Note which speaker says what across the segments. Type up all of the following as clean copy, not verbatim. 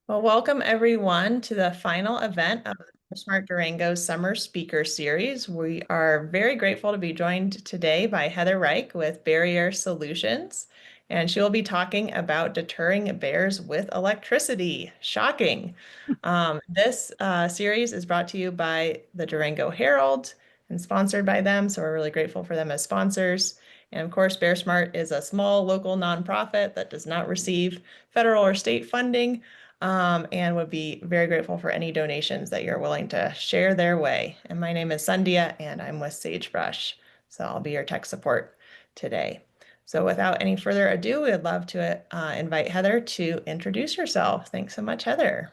Speaker 1: Well, welcome everyone to the final event of the Smart Durango Summer Speaker Series. We are very grateful to be joined today by Heather Reich with Bear-ier Solutions, and she will be talking about deterring bears with electricity. Shocking. This series is brought to you by the Durango Herald and sponsored by them, so we're really grateful for them as sponsors. And of course, Bear Smart is a small local nonprofit that does not receive federal or state funding and would be very grateful for any donations that you're willing to share their way. And my name is Sandhya, and I'm with Sagebrush. So I'll be your tech support today. So without any further ado, we'd love to invite Heather to introduce herself. Thanks so much, Heather.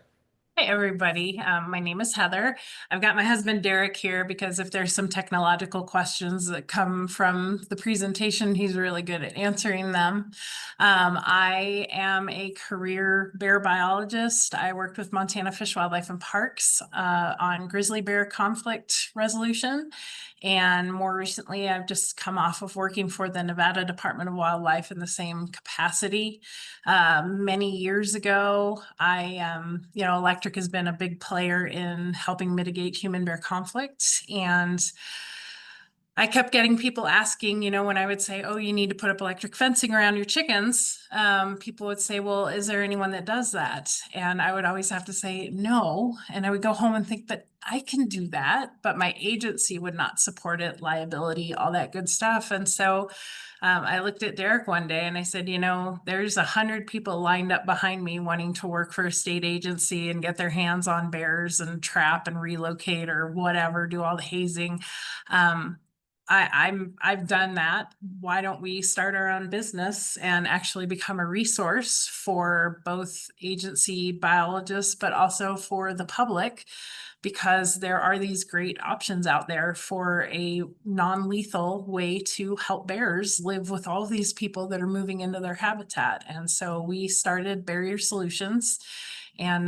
Speaker 2: Hey, everybody. My name is Heather. I've got my husband Derek here because if there's some technological questions that come from the presentation, he's really good at answering them. I am a career bear biologist. I worked with Montana Fish, Wildlife, and Parks on grizzly bear conflict resolution. And more recently, I've just come off of working for the Nevada Department of Wildlife in the same capacity. Many years ago, electric has been a big player in helping mitigate human bear conflict. And I kept getting people asking, when I would say, oh, you need to put up electric fencing around your chickens, people would say, well, is there anyone that does that? And I would always have to say no. And I would go home and think, but I can do that, but my agency would not support it, liability, all that good stuff. And so I looked at Derek one day and I said, there's 100 people lined up behind me wanting to work for a state agency and get their hands on bears and trap and relocate or whatever, do all the hazing. I've done that. Why don't we start our own business and actually become a resource for both agency biologists, but also for the public, because there are these great options out there for a non-lethal way to help bears live with all of these people that are moving into their habitat. And so we started Bear-ier Solutions. And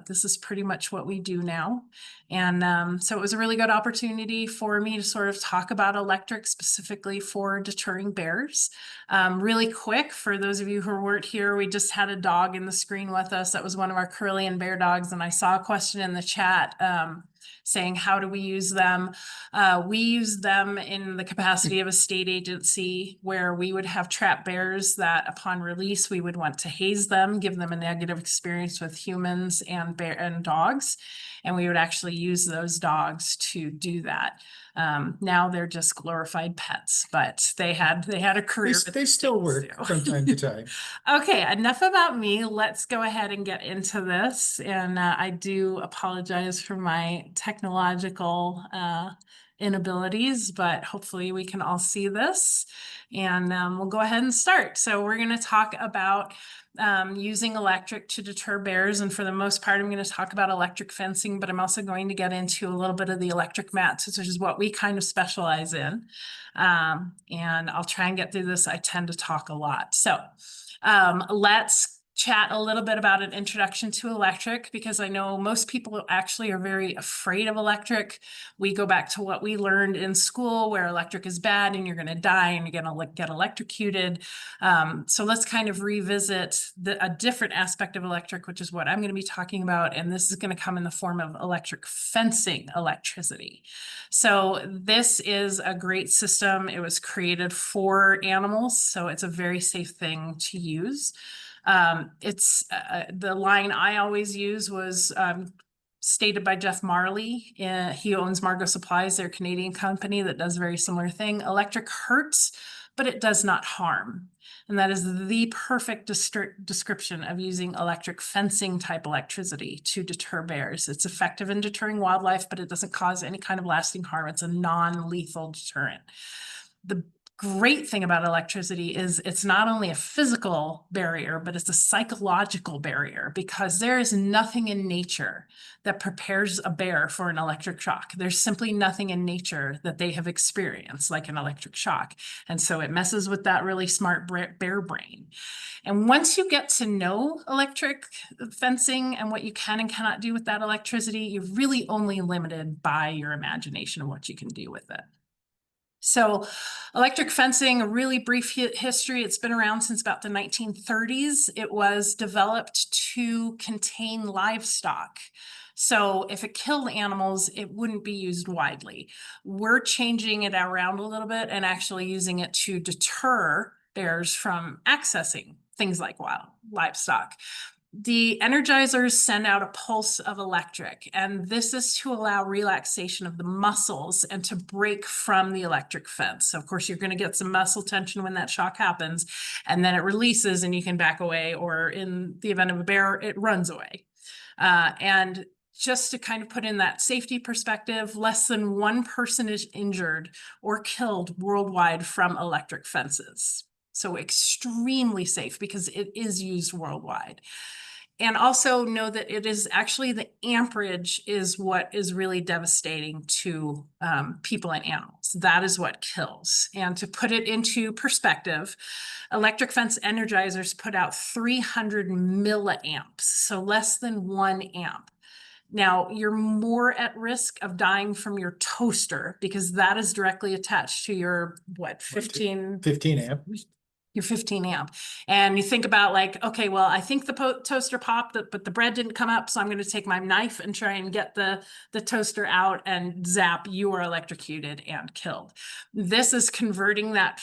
Speaker 2: this is pretty much what we do now. And so it was a really good opportunity for me to sort of talk about electric specifically for deterring bears. Really quick, for those of you who weren't here, we just had a dog in the screen with us. That was one of our Curlian bear dogs. And I saw a question in the chat saying, how do we use them? We use them in the capacity of a state agency where we would have trapped bears that upon release, we would want to haze them, give them a negative experience with humans and dogs. And we would actually use those dogs to do that. Now they're just glorified pets, but they had a career.
Speaker 3: They still work from time to time.
Speaker 2: Okay, enough about me. Let's go ahead and get into this. And I do apologize for my technological inabilities, but hopefully we can all see this. And we'll go ahead and start. So we're going to talk about using electric to deter bears. And for the most part, I'm going to talk about electric fencing, but I'm also going to get into a little bit of the electric mats, which is what we kind of specialize in. And I'll try and get through this. I tend to talk a lot. So let's chat a little bit about an introduction to electric, because I know most people actually are very afraid of electric. We go back to what we learned in school, where electric is bad and you're going to die and you're going to get electrocuted. So let's kind of revisit a different aspect of electric, which is what I'm going to be talking about. And this is going to come in the form of electric fencing electricity. So this is a great system. It was created for animals, so it's a very safe thing to use. It's the line I always use was stated by Jeff Marley. He owns Margo Supplies. They're a Canadian company that does a very similar thing. Electric hurts, but it does not harm. And that is the perfect description of using electric fencing type electricity to deter bears. It's effective in deterring wildlife, but it doesn't cause any kind of lasting harm. It's a non-lethal deterrent. The great thing about electricity is it's not only a physical barrier, but it's a psychological barrier, because there is nothing in nature that prepares a bear for an electric shock. There's simply nothing in nature that they have experienced like an electric shock. And so it messes with that really smart bear brain. And once you get to know electric fencing and what you can and cannot do with that electricity, you're really only limited by your imagination of what you can do with it. So electric fencing, a really brief history. It's been around since about the 1930s. It was developed to contain livestock. So if it killed animals, it wouldn't be used widely. We're changing it around a little bit and actually using it to deter bears from accessing things like wild livestock. The energizers send out a pulse of electric, and this is to allow relaxation of the muscles and to break from the electric fence. So of course, you're going to get some muscle tension when that shock happens, and then it releases and you can back away, or in the event of a bear, it runs away. And just to kind of put in that safety perspective, less than 1 person is injured or killed worldwide from electric fences. So extremely safe because it is used worldwide. And also know that it is actually the amperage is what is really devastating to people and animals. That is what kills. And to put it into perspective, electric fence energizers put out 300 milliamps, so less than 1 amp. Now, you're more at risk of dying from your toaster because that is directly attached to your, what, 15
Speaker 3: amp.
Speaker 2: your 15 amp. And you think about like, okay, well, I think the toaster popped, but the bread didn't come up. So I'm going to take my knife and try and get the toaster out, and zap, you are electrocuted and killed. This is converting that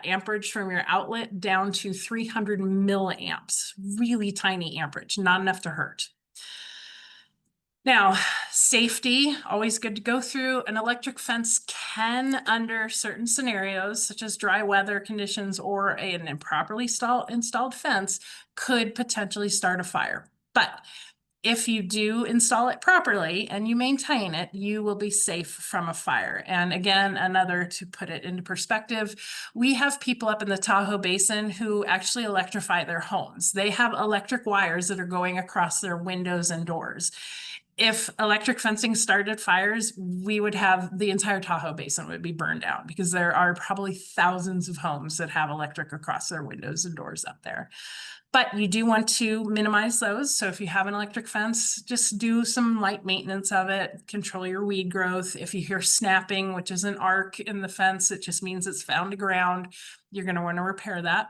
Speaker 2: amperage from your outlet down to 300 milliamps, really tiny amperage, not enough to hurt. Now, safety, always good to go through. An electric fence can, under certain scenarios, such as dry weather conditions or an improperly installed fence, could potentially start a fire. But if you do install it properly and you maintain it, you will be safe from a fire. And again, another, to put it into perspective, we have people up in the Tahoe Basin who actually electrify their homes. They have electric wires that are going across their windows and doors. If electric fencing started fires, we would have the entire Tahoe Basin would be burned down, because there are probably thousands of homes that have electric across their windows and doors up there. But you do want to minimize those. So if you have an electric fence, just do some light maintenance of it, control your weed growth. If you hear snapping, which is an arc in the fence, it just means it's found to ground. You're going to want to repair that.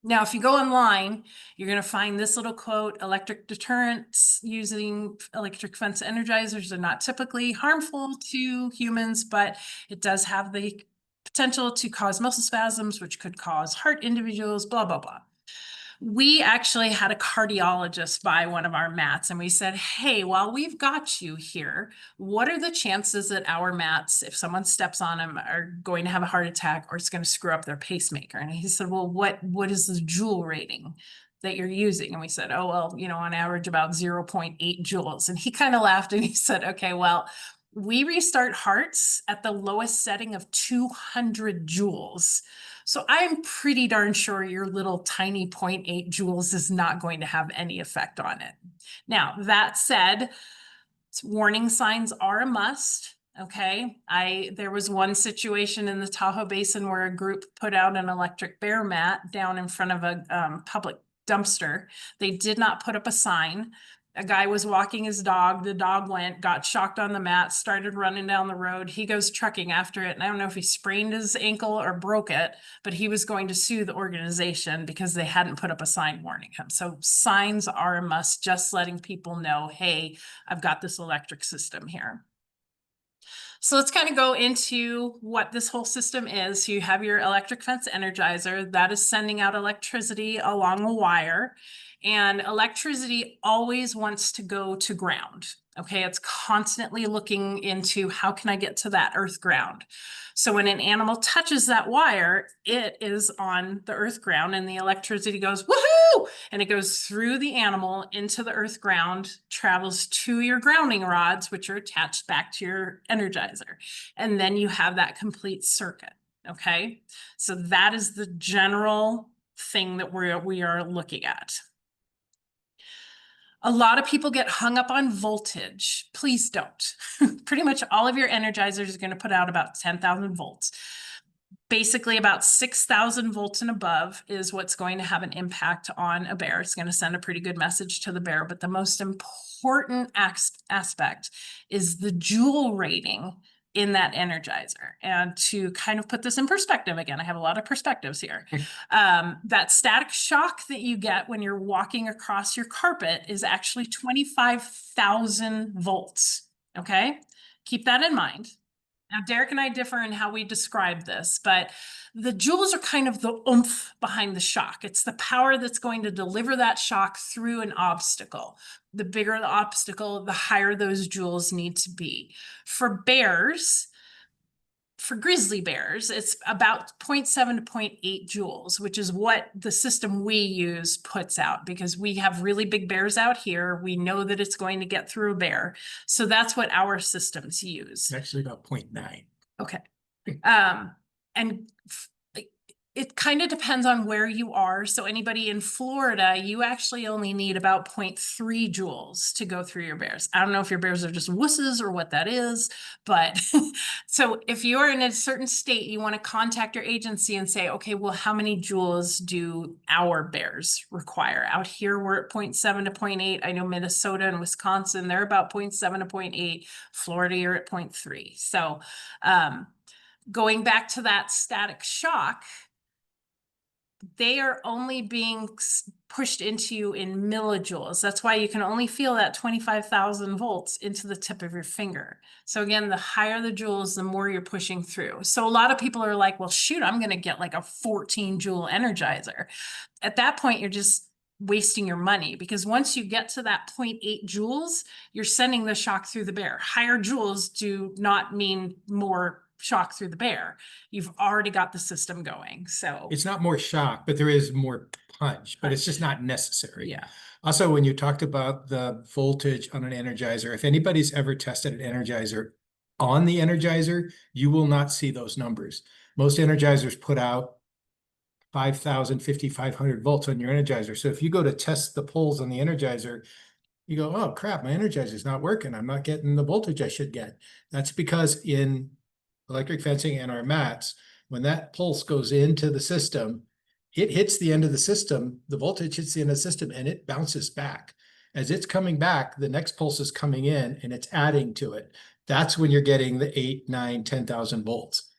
Speaker 2: Now, if you go online, you're going to find this little quote: electric deterrents using electric fence energizers are not typically harmful to humans, but it does have the potential to cause muscle spasms, which could cause heart individuals, blah, blah, blah. We actually had a cardiologist buy one of our mats, and we said, hey, while we've got you here, what are the chances that our mats, if someone steps on them, are going to have a heart attack or it's going to screw up their pacemaker? And he said, well, what is the joule rating that you're using? And we said, oh, well, on average about 0.8 joules. And he kind of laughed and he said, okay, well, we restart hearts at the lowest setting of 200 joules. So I'm pretty darn sure your little tiny 0.8 joules is not going to have any effect on it. Now, that said, warning signs are a must. Okay. There was one situation in the Tahoe Basin where a group put out an electric bear mat down in front of a public dumpster. They did not put up a sign. A guy was walking his dog. The dog got shocked on the mat, started running down the road. He goes trucking after it. And I don't know if he sprained his ankle or broke it, but he was going to sue the organization because they hadn't put up a sign warning him. So signs are a must, just letting people know, hey, I've got this electric system here. So let's kind of go into what this whole system is. So you have your electric fence energizer that is sending out electricity along a wire. And electricity always wants to go to ground. Okay, it's constantly looking into how can I get to that earth ground. So when an animal touches that wire, it is on the earth ground and the electricity goes, woohoo! And it goes through the animal into the earth ground, travels to your grounding rods, which are attached back to your energizer. And then you have that complete circuit. Okay, so that is the general thing that we are looking at. A lot of people get hung up on voltage. Please don't. Pretty much all of your energizers are going to put out about 10,000 volts. Basically, about 6,000 volts and above is what's going to have an impact on a bear. It's going to send a pretty good message to the bear. But the most important aspect is the joule rating in that energizer. And to kind of put this in perspective, again, I have a lot of perspectives here. That static shock that you get when you're walking across your carpet is actually 25,000 volts. Okay, keep that in mind. Now, Derek and I differ in how we describe this, but the joules are kind of the oomph behind the shock. It's the power that's going to deliver that shock through an obstacle. The bigger the obstacle, the higher those joules need to be. For bears, for grizzly bears, it's about 0.7 to 0.8 joules, which is what the system we use puts out, because we have really big bears out here. We know that it's going to get through a bear. So that's what our systems use.
Speaker 3: It's actually about 0.9.
Speaker 2: Okay. And it kind of depends on where you are. So anybody in Florida, you actually only need about 0.3 joules to go through your bears. I don't know if your bears are just wusses or what that is, but so if you're in a certain state, you want to contact your agency and say, okay, well, how many joules do our bears require? Out here, we're at 0.7 to 0.8. I know Minnesota and Wisconsin, they're about 0.7 to 0.8. Florida, you're at 0.3. So going back to that static shock, they are only being pushed into you in millijoules. That's why you can only feel that 25,000 volts into the tip of your finger. So again, the higher the joules, the more you're pushing through. So a lot of people are like, well, shoot, I'm going to get like a 14 joule energizer. At that point, you're just wasting your money, because once you get to that 0.8 joules, you're sending the shock through the bear. Higher joules do not mean more shock through the bear. You've already got the system going. So
Speaker 3: It's not more shock, but there is more punch, but it's just not necessary.
Speaker 2: yeah.
Speaker 3: Also, when you talked about the voltage on an energizer, if anybody's ever tested an energizer on the energizer, you will not see those numbers. Most energizers put out 5,000, 5,500 volts on your energizer. So if you go to test the poles on the energizer, you go, oh crap, my energizer's not working. I'm not getting the voltage I should get. That's because in electric fencing and our mats, when that pulse goes into the system, it hits the end of the system, the voltage hits the end of the system, and it bounces back. As it's coming back, the next pulse is coming in and it's adding to it. That's when you're getting the 8, 9, 10,000 volts.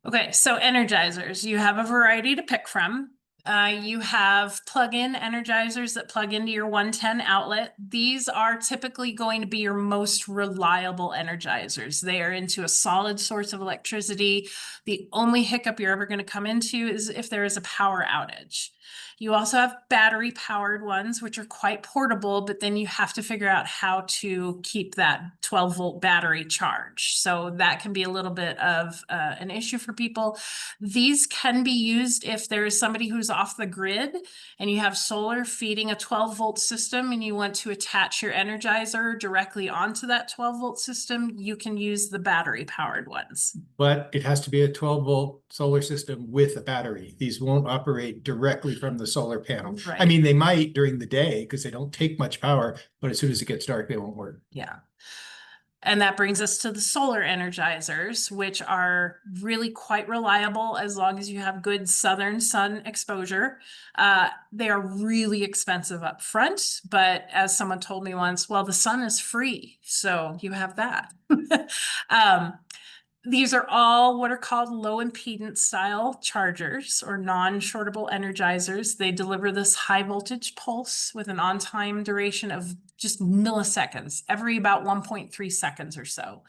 Speaker 2: Okay, so energizers, you have a variety to pick from. You have plug-in energizers that plug into your 110 outlet. These are typically going to be your most reliable energizers. They are into a solid source of electricity. The only hiccup you're ever going to come into is if there is a power outage. You also have battery powered ones, which are quite portable, but then you have to figure out how to keep that 12-volt battery charged. So that can be a little bit of an issue for people. These can be used if there is somebody who's off the grid and you have solar feeding a 12-volt system and you want to attach your energizer directly onto that 12-volt system, you can use the battery powered ones.
Speaker 3: But it has to be a 12-volt solar system with a battery. These won't operate directly from the solar panel.
Speaker 2: Right.
Speaker 3: I mean, they might during the day because they don't take much power, but as soon as it gets dark, they won't work.
Speaker 2: Yeah. And that brings us to the solar energizers, which are really quite reliable as long as you have good southern sun exposure. They are really expensive up front, but as someone told me once, well, the sun is free, so you have that. These are all what are called low impedance style chargers or non-shortable energizers. They deliver this high voltage pulse with an on-time duration of just milliseconds, every about 1.3 seconds or so.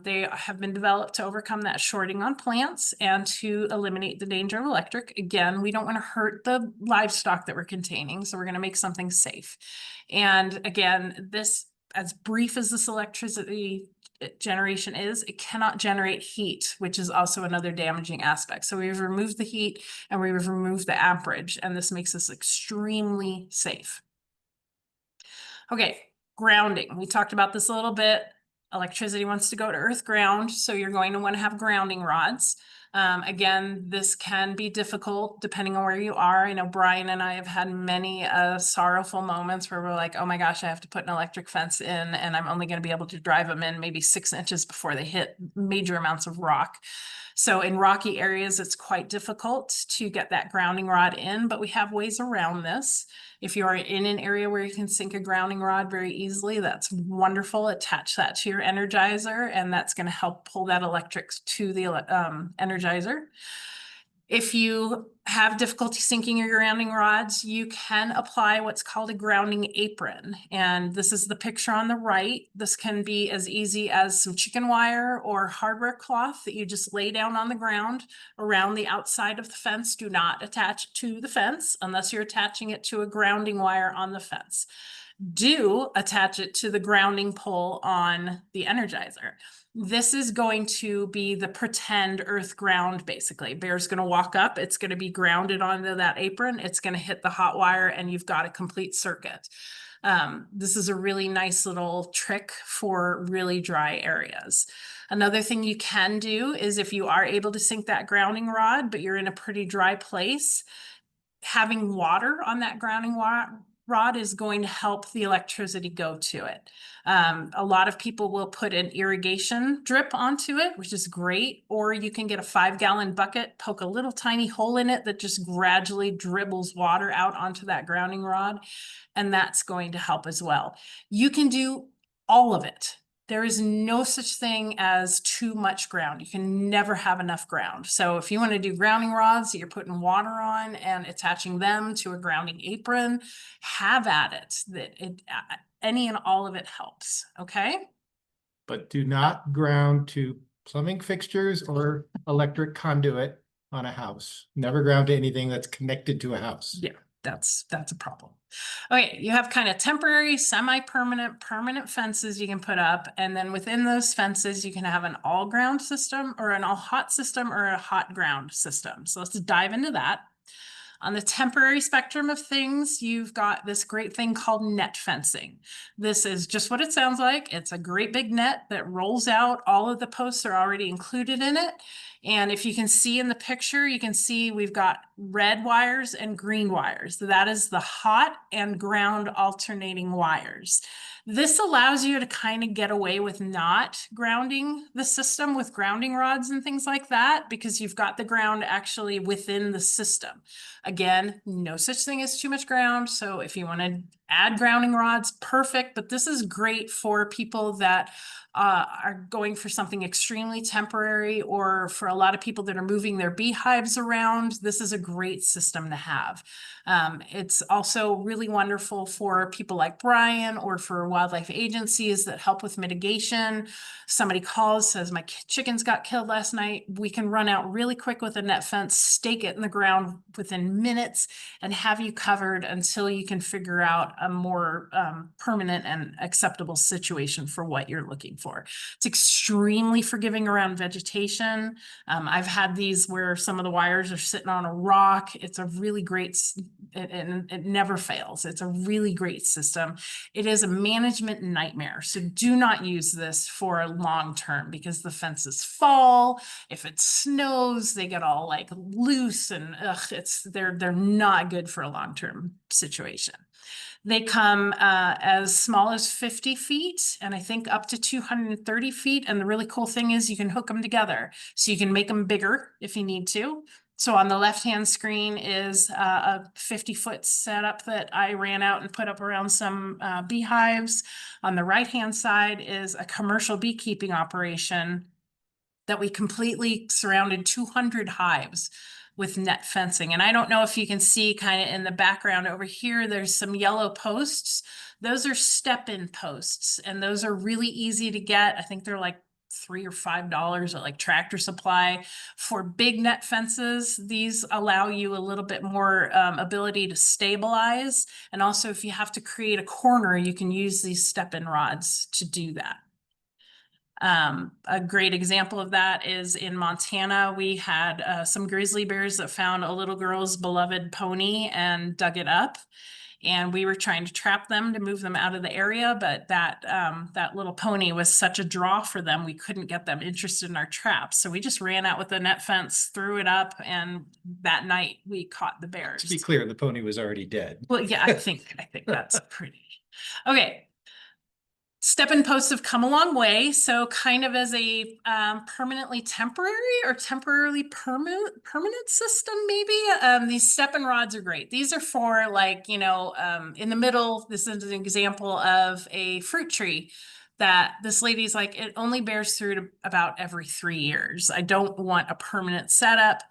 Speaker 2: They have been developed to overcome that shorting on plants and to eliminate the danger of electric. Again, we don't want to hurt the livestock that we're containing, so we're going to make something safe. And again, this, as brief as this electricity generation is, it cannot generate heat, which is also another damaging aspect. So we've removed the heat and we've removed the amperage, and this makes us extremely safe. Okay, grounding. We talked about this a little bit. Electricity wants to go to earth ground, so you're going to want to have grounding rods. Again, this can be difficult depending on where you are. I know Brian and I have had many sorrowful moments where we're like, oh my gosh, I have to put an electric fence in and I'm only going to be able to drive them in maybe 6 inches before they hit major amounts of rock. So in rocky areas, it's quite difficult to get that grounding rod in, but we have ways around this. If you are in an area where you can sink a grounding rod very easily, that's wonderful. Attach that to your energizer, and that's going to help pull that electric to the energizer. If you have difficulty sinking your grounding rods, you can apply what's called a grounding apron. And this is the picture on the right. This can be as easy as some chicken wire or hardware cloth that you just lay down on the ground around the outside of the fence. Do not attach it to the fence unless you're attaching it to a grounding wire on the fence. Do attach it to the grounding pole on the energizer. This is going to be the pretend earth ground, basically. Bear's going to walk up. It's going to be grounded onto that apron. It's going to hit the hot wire, and you've got a complete circuit. This is a really nice little trick for really dry areas. Another thing you can do is if you are able to sink that grounding rod, but you're in a pretty dry place, having water on that grounding rod is going to help the electricity go to it. A lot of people will put an irrigation drip onto it, which is great, or you can get a 5-gallon bucket, poke a little tiny hole in it that just gradually dribbles water out onto that grounding rod, and that's going to help as well. You can do all of it. There is no such thing as too much ground. You can never have enough ground. So if you want to do grounding rods that you're putting water on and attaching them to a grounding apron, have at it. Any and all of it helps. Okay.
Speaker 3: But do not ground to plumbing fixtures or electric conduit on a house. Never ground to anything that's connected to a house.
Speaker 2: Yeah, that's a problem. Okay, you have kind of temporary, semi-permanent, permanent fences you can put up, and then within those fences, you can have an all ground system or an all hot system or a hot ground system. So let's dive into that. On the temporary spectrum of things, you've got this great thing called net fencing. This is just what it sounds like. It's a great big net that rolls out. All of the posts are already included in it. And if you can see in the picture, you can see we've got red wires and green wires. That is the hot and ground alternating wires. This allows you to kind of get away with not grounding the system with grounding rods and things like that, because you've got the ground actually within the system. Again, no such thing as too much ground. So if you want to add grounding rods, perfect. But this is great for people that are going for something extremely temporary, or for a lot of people that are moving their beehives around. This is a great system to have. It's also really wonderful for people like Brian or for wildlife agencies that help with mitigation. Somebody calls, says, my chickens got killed last night. We can run out really quick with a net fence, stake it in the ground within minutes, and have you covered until you can figure out a more permanent and acceptable situation for what you're looking for. It's extremely forgiving around vegetation. I've had these where some of the wires are sitting on a rock. It's a really great, and it never fails. It's a really great system. It is a management nightmare. So do not use this for long term, because the fences fall. If it snows, they get all like loose, and they're not good for a long-term situation. They come as small as 50 feet and I think up to 230 feet. And the really cool thing is you can hook them together. So you can make them bigger if you need to. So on the left-hand screen is a 50-foot setup that I ran out and put up around some beehives. On the right-hand side is a commercial beekeeping operation that we completely surrounded 200 hives with net fencing. And I don't know if you can see kind of in the background over here, there's some yellow posts. Those are step-in posts, and those are really easy to get. I think they're like $3 or $5 at like Tractor Supply. For big net fences, these allow you a little bit more ability to stabilize. And also if you have to create a corner, you can use these step-in rods to do that. A great example of that is in Montana. We had some grizzly bears that found a little girl's beloved pony and dug it up. And we were trying to trap them to move them out of the area, but that little pony was such a draw for them, we couldn't get them interested in our traps. So we just ran out with the net fence, threw it up, and that night we caught the bears.
Speaker 3: To be clear, the pony was already dead.
Speaker 2: Well, yeah, I think that's pretty. Okay. Step-in posts have come a long way. So kind of as a permanently temporary or temporarily permanent system, maybe. These step-in rods are great. These are for like, you know, in the middle, this is an example of a fruit tree that this lady's like, it only bears through to about every 3 years. I don't want a permanent setup.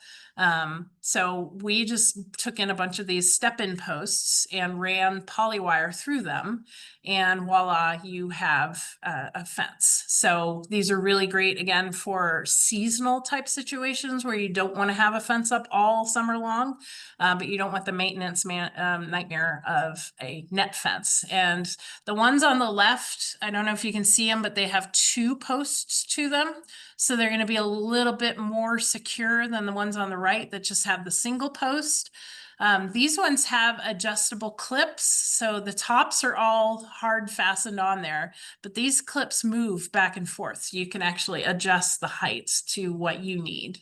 Speaker 2: So we just took in a bunch of these step-in posts and ran polywire through them, and voila, you have a fence. So these are really great, again, for seasonal type situations where you don't want to have a fence up all summer long, but you don't want the maintenance nightmare of a net fence. And the ones on the left, I don't know if you can see them, but they have 2 posts to them. So they're going to be a little bit more secure than the ones on the right that just have the single post. These ones have adjustable clips. So the tops are all hard fastened on there, but these clips move back and forth. So you can actually adjust the heights to what you need.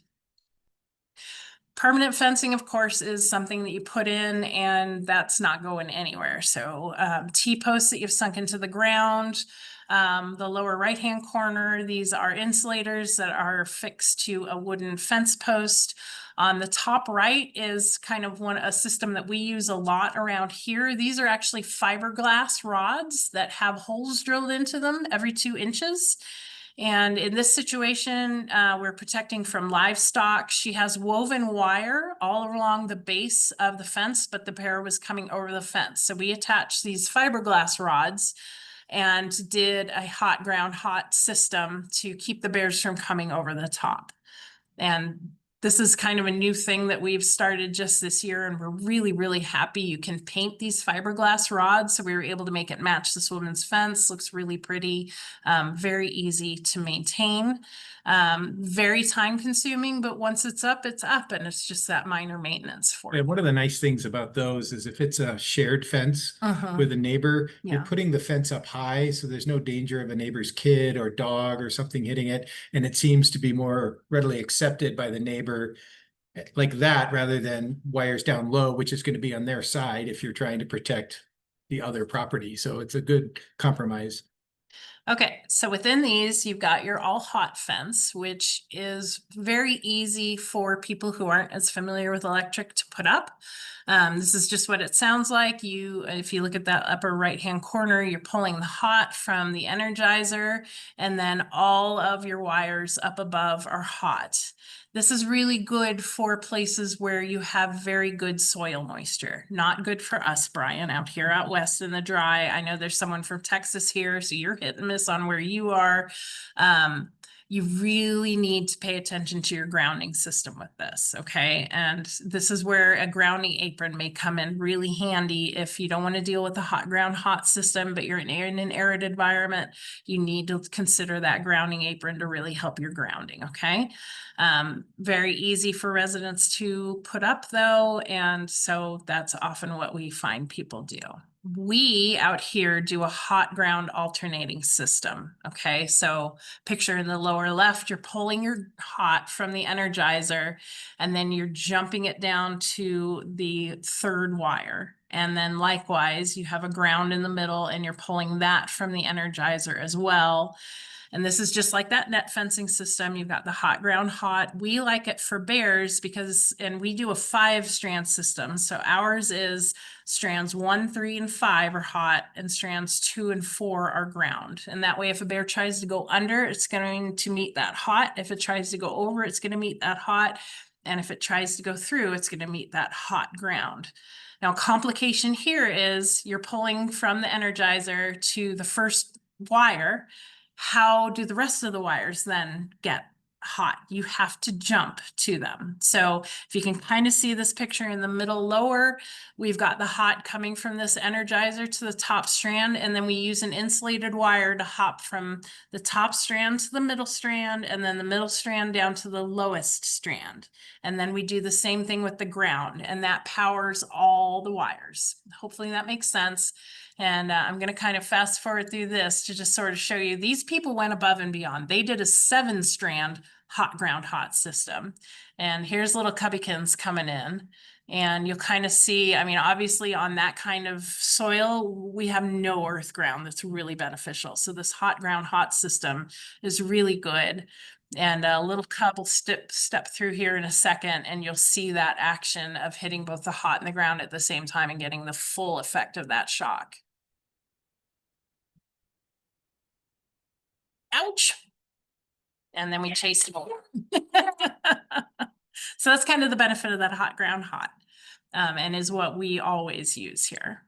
Speaker 2: Permanent fencing, of course, is something that you put in and that's not going anywhere. So T-posts that you've sunk into the ground, the lower right-hand corner, these are insulators that are fixed to a wooden fence post. On the top right is kind of a system that we use a lot around here. These are actually fiberglass rods that have holes drilled into them every 2 inches. And in this situation, we're protecting from livestock. She has woven wire all along the base of the fence, but the bear was coming over the fence. So we attached these fiberglass rods and did a hot ground hot system to keep the bears from coming over the top. And this is kind of a new thing that we've started just this year, and we're really, really happy. You can paint these fiberglass rods. So we were able to make it match this woman's fence. Looks really pretty, very easy to maintain, very time consuming, but once it's up, and it's just that minor maintenance for it.
Speaker 3: And one of the nice things about those is if it's a shared fence with a neighbor, you're putting the fence up high, so there's no danger of a neighbor's kid or dog or something hitting it. And it seems to be more readily accepted by the neighbor like that, rather than wires down low, which is going to be on their side if you're trying to protect the other property. So it's a good compromise.
Speaker 2: Okay, so within these, you've got your all hot fence, which is very easy for people who aren't as familiar with electric to put up. This is just what it sounds like. If you look at that upper right-hand corner, you're pulling the hot from the energizer, and then all of your wires up above are hot. This is really good for places where you have very good soil moisture. Not good for us, Brian, out here out west in the dry. I know there's someone from Texas here, so you're hit and miss on where you are. You really need to pay attention to your grounding system with this, okay? And this is where a grounding apron may come in really handy if you don't want to deal with the hot ground hot system, but you're in an arid environment. You need to consider that grounding apron to really help your grounding, okay? Very easy for residents to put up though, and so that's often what we find people do. We out here do a hot ground alternating system. Okay, so picture in the lower left, you're pulling your hot from the energizer and then you're jumping it down to the 3rd wire. And then likewise, you have a ground in the middle and you're pulling that from the energizer as well. And this is just like that net fencing system. You've got the hot ground hot. We like it for bears and we do a 5-strand system. So ours is strands 1, 3, and 5 are hot, and strands 2 and 4 are ground. And that way, if a bear tries to go under, it's going to meet that hot. If it tries to go over, it's going to meet that hot. And if it tries to go through, it's going to meet that hot ground. Now, complication here is you're pulling from the energizer to the first wire. How do the rest of the wires then get hot. You have to jump to them. So if you can kind of see this picture in the middle lower, we've got the hot coming from this energizer to the top strand, and then we use an insulated wire to hop from the top strand to the middle strand, and then the middle strand down to the lowest strand. And then we do the same thing with the ground, and that powers all the wires. Hopefully that makes sense. And I'm going to kind of fast forward through this to just sort of show you these people went above and beyond. They did a 7-strand hot ground hot system. And here's little cubbykins coming in. And you'll kind of see, I mean, obviously on that kind of soil, we have no earth ground that's really beneficial. So this hot ground hot system is really good. And a little cub will step through here in a second, and you'll see that action of hitting both the hot and the ground at the same time and getting the full effect of that shock. Ouch. And then we chase it over. So that's kind of the benefit of that hot ground hot, and is what we always use here.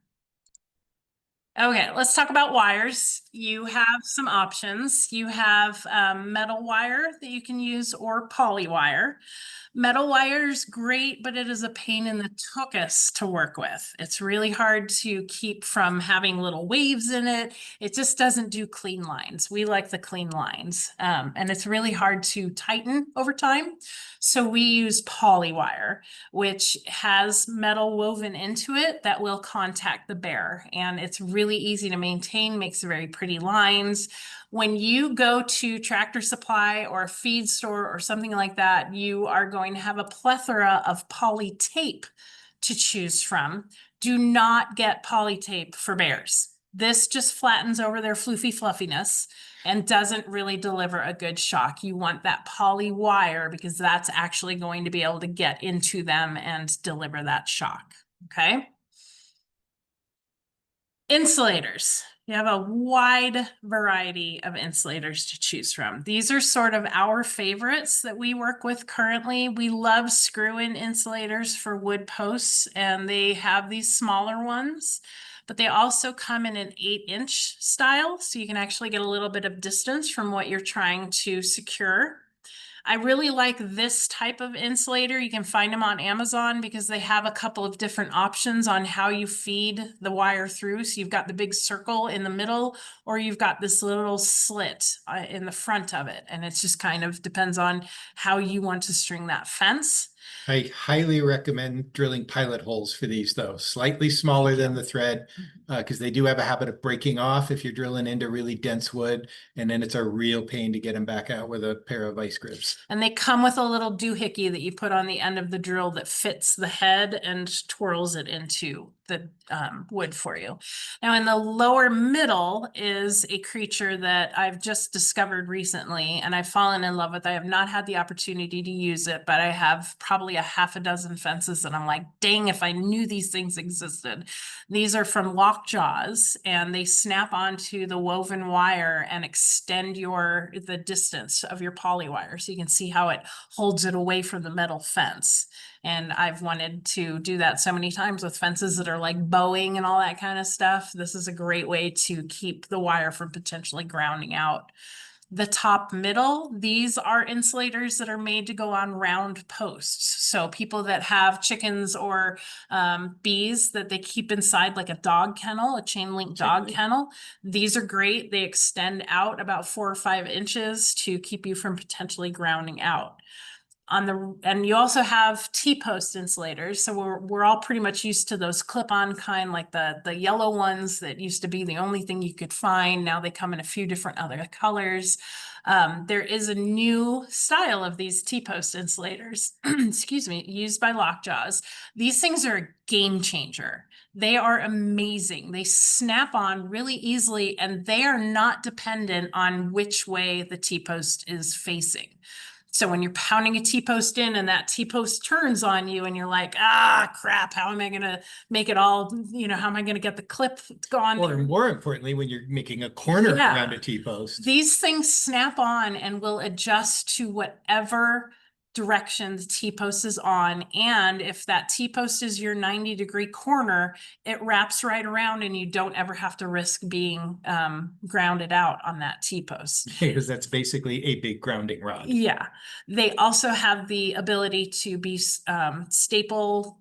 Speaker 2: Okay, let's talk about wires. You have some options. You have metal wire that you can use, or poly wire. Metal wire is great, but it is a pain in the tuchus to work with. It's really hard to keep from having little waves in it. It just doesn't do clean lines. We like the clean lines, and it's really hard to tighten over time. So we use poly wire, which has metal woven into it that will contact the bear. And it's really easy to maintain, makes very pretty lines. When you go to Tractor Supply or a feed store or something like that, you are going to have a plethora of poly tape to choose from. Do not get poly tape for bears. This just flattens over their floofy fluffiness and doesn't really deliver a good shock. You want that poly wire because that's actually going to be able to get into them and deliver that shock, okay? Insulators. You have a wide variety of insulators to choose from. These are sort of our favorites that we work with currently. We love screw-in insulators for wood posts, and they have these smaller ones, but they also come in an 8-inch style, so you can actually get a little bit of distance from what you're trying to secure. I really like this type of insulator. You can find them on Amazon because they have a couple of different options on how you feed the wire through. So you've got the big circle in the middle, or you've got this little slit in the front of it. And it's just kind of depends on how you want to string that fence.
Speaker 3: I highly recommend drilling pilot holes for these, though, slightly smaller than the thread, because they do have a habit of breaking off if you're drilling into really dense wood, and then it's a real pain to get them back out with a pair of vice grips.
Speaker 2: And they come with a little doohickey that you put on the end of the drill that fits the head and twirls it into the wood for you. Now in the lower middle is a creature that I've just discovered recently and I've fallen in love with. I have not had the opportunity to use it, but I have probably a half a dozen fences and I'm like, dang, if I knew these things existed. These are from Lockjaws and they snap onto the woven wire and extend the distance of your poly wire. So you can see how it holds it away from the metal fence. And I've wanted to do that so many times with fences that are like bowing and all that kind of stuff. This is a great way to keep the wire from potentially grounding out. The top middle, these are insulators that are made to go on round posts. So people that have chickens or bees that they keep inside like a dog kennel, a chain link dog kennel. These are great. They extend out about 4 or 5 inches to keep you from potentially grounding out. And you also have T-post insulators. So we're all pretty much used to those clip-on kind, like the yellow ones that used to be the only thing you could find. Now they come in a few different other colors. There is a new style of these T-post insulators, excuse me, used by Lockjaws. These things are a game changer. They are amazing. They snap on really easily and they are not dependent on which way the T-post is facing. So when you're pounding a T-post in and that T-post turns on you and you're like, ah, crap, how am I going to make it all, how am I going to get the clip gone?
Speaker 3: Or more importantly, when you're making a corner around a T-post.
Speaker 2: These things snap on and will adjust to whatever direction the T-post is on. And if that T-post is your 90-degree corner, it wraps right around and you don't ever have to risk being grounded out on that T-post.
Speaker 3: Because that's basically a big grounding rod.
Speaker 2: Yeah. They also have the ability to be staple,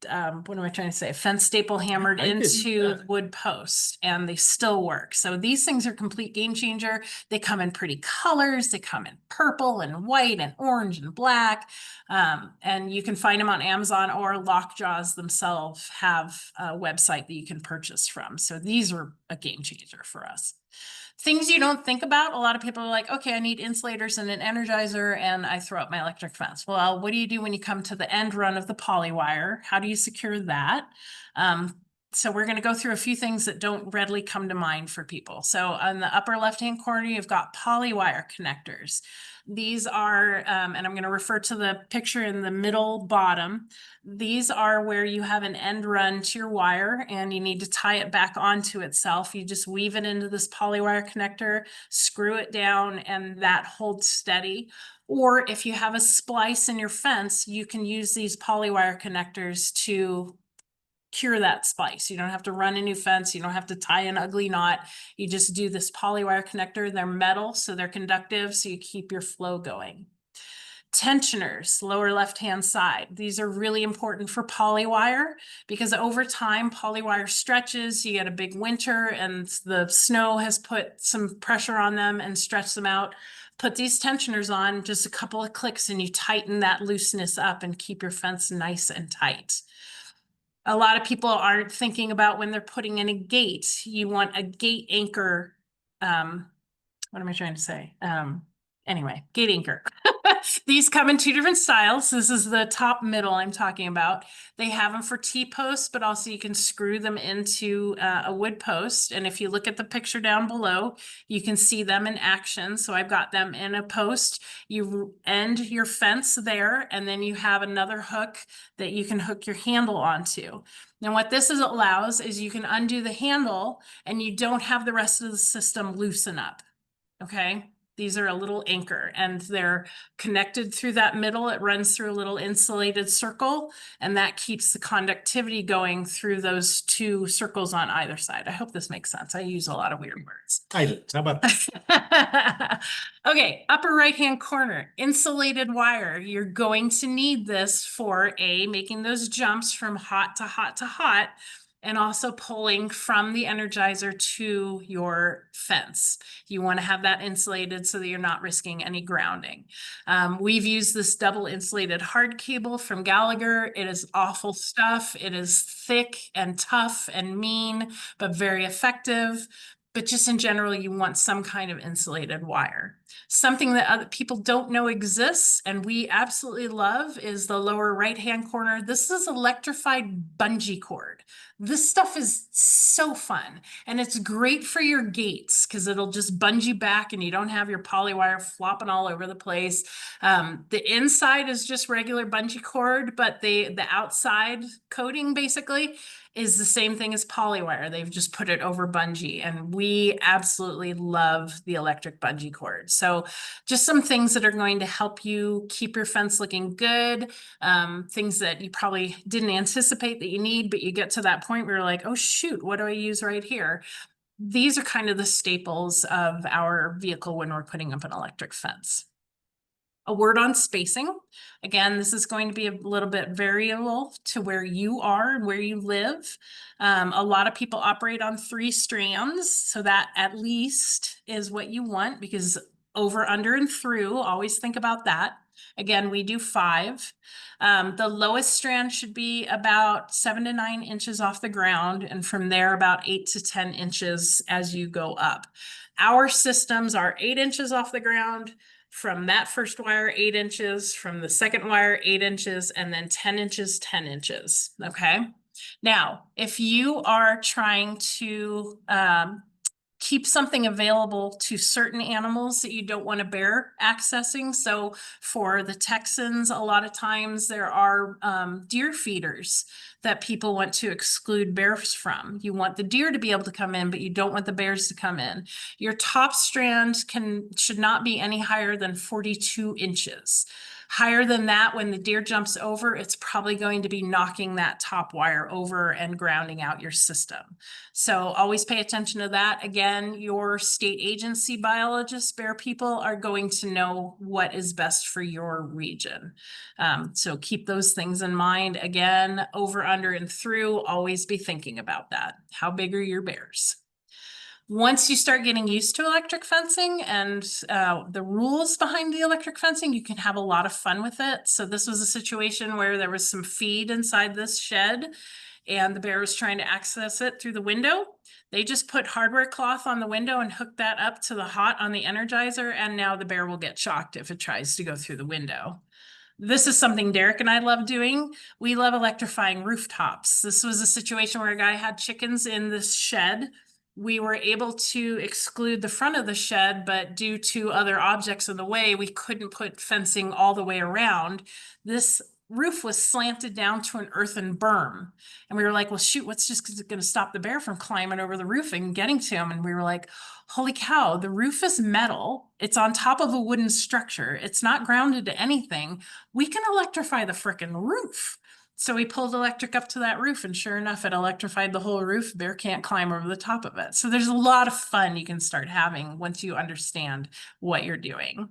Speaker 2: what am I trying to say? Fence staple hammered into wood posts, and they still work. So these things are a complete game changer. They come in pretty colors. They come in purple and white and orange and black. And you can find them on Amazon, or Lockjaws themselves have a website that you can purchase from. So these are a game changer for us. Things you don't think about. A lot of people are like, okay, I need insulators and an energizer, and I throw up my electric fence. Well, what do you do when you come to the end run of the poly wire? How do you secure that? So we're going to go through a few things that don't readily come to mind for people. So on the upper left-hand corner, you've got poly wire connectors. These are, and I'm going to refer to the picture in the middle bottom. These are where you have an end run to your wire and you need to tie it back onto itself. You just weave it into this poly wire connector, screw it down, and that holds steady. Or if you have a splice in your fence, you can use these poly wire connectors to cure that splice. You don't have to run a new fence. You don't have to tie an ugly knot. You just do this poly wire connector. They're metal, so they're conductive, so you keep your flow going. Tensioners, lower left-hand side. These are really important for poly wire because over time, poly wire stretches. You get a big winter and the snow has put some pressure on them and stretched them out. Put these tensioners on, just a couple of clicks, and you tighten that looseness up and keep your fence nice and tight. A lot of people aren't thinking about when they're putting in a gate. You want a gate anchor. What am I trying to say? Anyway, gate anchor. These come in two different styles. This is the top middle I'm talking about. They have them for T-posts, but also you can screw them into a wood post. And if you look at the picture down below, you can see them in action. So I've got them in a post. You end your fence there, and then you have another hook that you can hook your handle onto. Now what this allows is you can undo the handle and you don't have the rest of the system loosen up. Okay. These are a little anchor and they're connected through that middle. It runs through a little insulated circle, and that keeps the conductivity going through those two circles on either side. I hope this makes sense. I use a lot of weird words.
Speaker 3: I do. How about that?
Speaker 2: Okay, upper right-hand corner, insulated wire. You're going to need this for making those jumps from hot to hot to hot, and also pulling from the energizer to your fence. You want to have that insulated so that you're not risking any grounding. We've used this double insulated hard cable from Gallagher. It is awful stuff. It is thick and tough and mean, but very effective. But just in general, you want some kind of insulated wire. Something that other people don't know exists and we absolutely love is the lower right-hand corner. This is electrified bungee cord. This stuff is so fun, and it's great for your gates because it'll just bungee back and you don't have your poly wire flopping all over the place. The inside is just regular bungee cord, but the outside coating basically is the same thing as poly wire. They've just put it over bungee, and we absolutely love the electric bungee cord. So just some things that are going to help you keep your fence looking good, things that you probably didn't anticipate that you need, but you get to that point where you're like, oh shoot, what do I use right here? These are kind of the staples of our vehicle when we're putting up an electric fence. A word on spacing. Again, this is going to be a little bit variable to where you are and where you live. A lot of people operate on 3 strands, so that at least is what you want, because over, under, and through, always think about that. Again, we do 5. The lowest strand should be about 7 to 9 inches off the ground, and from there about 8 to 10 inches as you go up. Our systems are 8 inches off the ground. From that first wire, 8 inches, from the second wire, 8 inches, and then 10 inches, 10 inches, okay? Now, if you are trying to keep something available to certain animals that you don't want a bear accessing. So for the Texans, a lot of times there are deer feeders that people want to exclude bears from. You want the deer to be able to come in, but you don't want the bears to come in. Your top strand should not be any higher than 42 inches. Higher than that, when the deer jumps over, it's probably going to be knocking that top wire over and grounding out your system. So always pay attention to that. Again, your state agency biologists, bear people, are going to know what is best for your region. So keep those things in mind. Again, over, under, and through, always be thinking about that. How big are your bears? Once you start getting used to electric fencing and the rules behind the electric fencing, you can have a lot of fun with it. So this was a situation where there was some feed inside this shed and the bear was trying to access it through the window. They just put hardware cloth on the window and hooked that up to the hot on the Energizer, and now the bear will get shocked if it tries to go through the window. This is something Derek and I love doing. We love electrifying rooftops. This was a situation where a guy had chickens in this shed. We were able to exclude the front of the shed, but due to other objects in the way, we couldn't put fencing all the way around. This roof was slanted down to an earthen berm. And we were like, well, shoot, what's just going to stop the bear from climbing over the roof and getting to him? And we were like, holy cow, the roof is metal. It's on top of a wooden structure. It's not grounded to anything. We can electrify the frickin' roof. So we pulled electric up to that roof, and sure enough, it electrified the whole roof. Bear can't climb over the top of it. So there's a lot of fun you can start having once you understand what you're doing.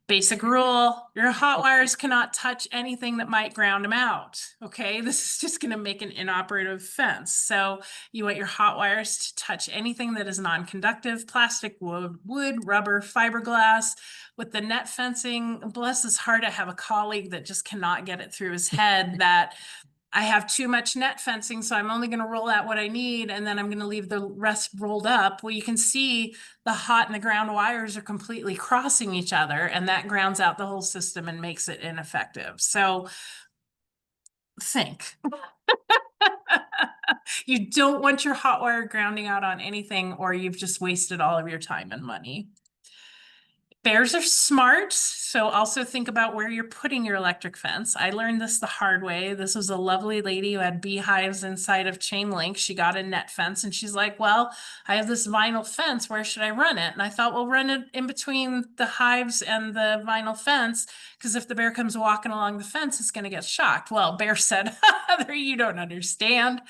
Speaker 2: Basic rule, your hot wires cannot touch anything that might ground them out. Okay, this is just going to make an inoperative fence. So you want your hot wires to touch anything that is non-conductive: plastic, wood, rubber, fiberglass. With the net fencing, bless his heart, I have a colleague that just cannot get it through his head that I have too much net fencing, so I'm only going to roll out what I need, and then I'm going to leave the rest rolled up. Well, you can see the hot and the ground wires are completely crossing each other, and that grounds out the whole system and makes it ineffective. So think. You don't want your hot wire grounding out on anything, or you've just wasted all of your time and money. Bears are smart, so also think about where you're putting your electric fence. I learned this the hard way. This was a lovely lady who had beehives inside of chain link. She got a net fence and she's like, well, I have this vinyl fence. Where should I run it? And I thought, well, run it in between the hives and the vinyl fence, because if the bear comes walking along the fence, it's going to get shocked. Well, Bear said, you don't understand.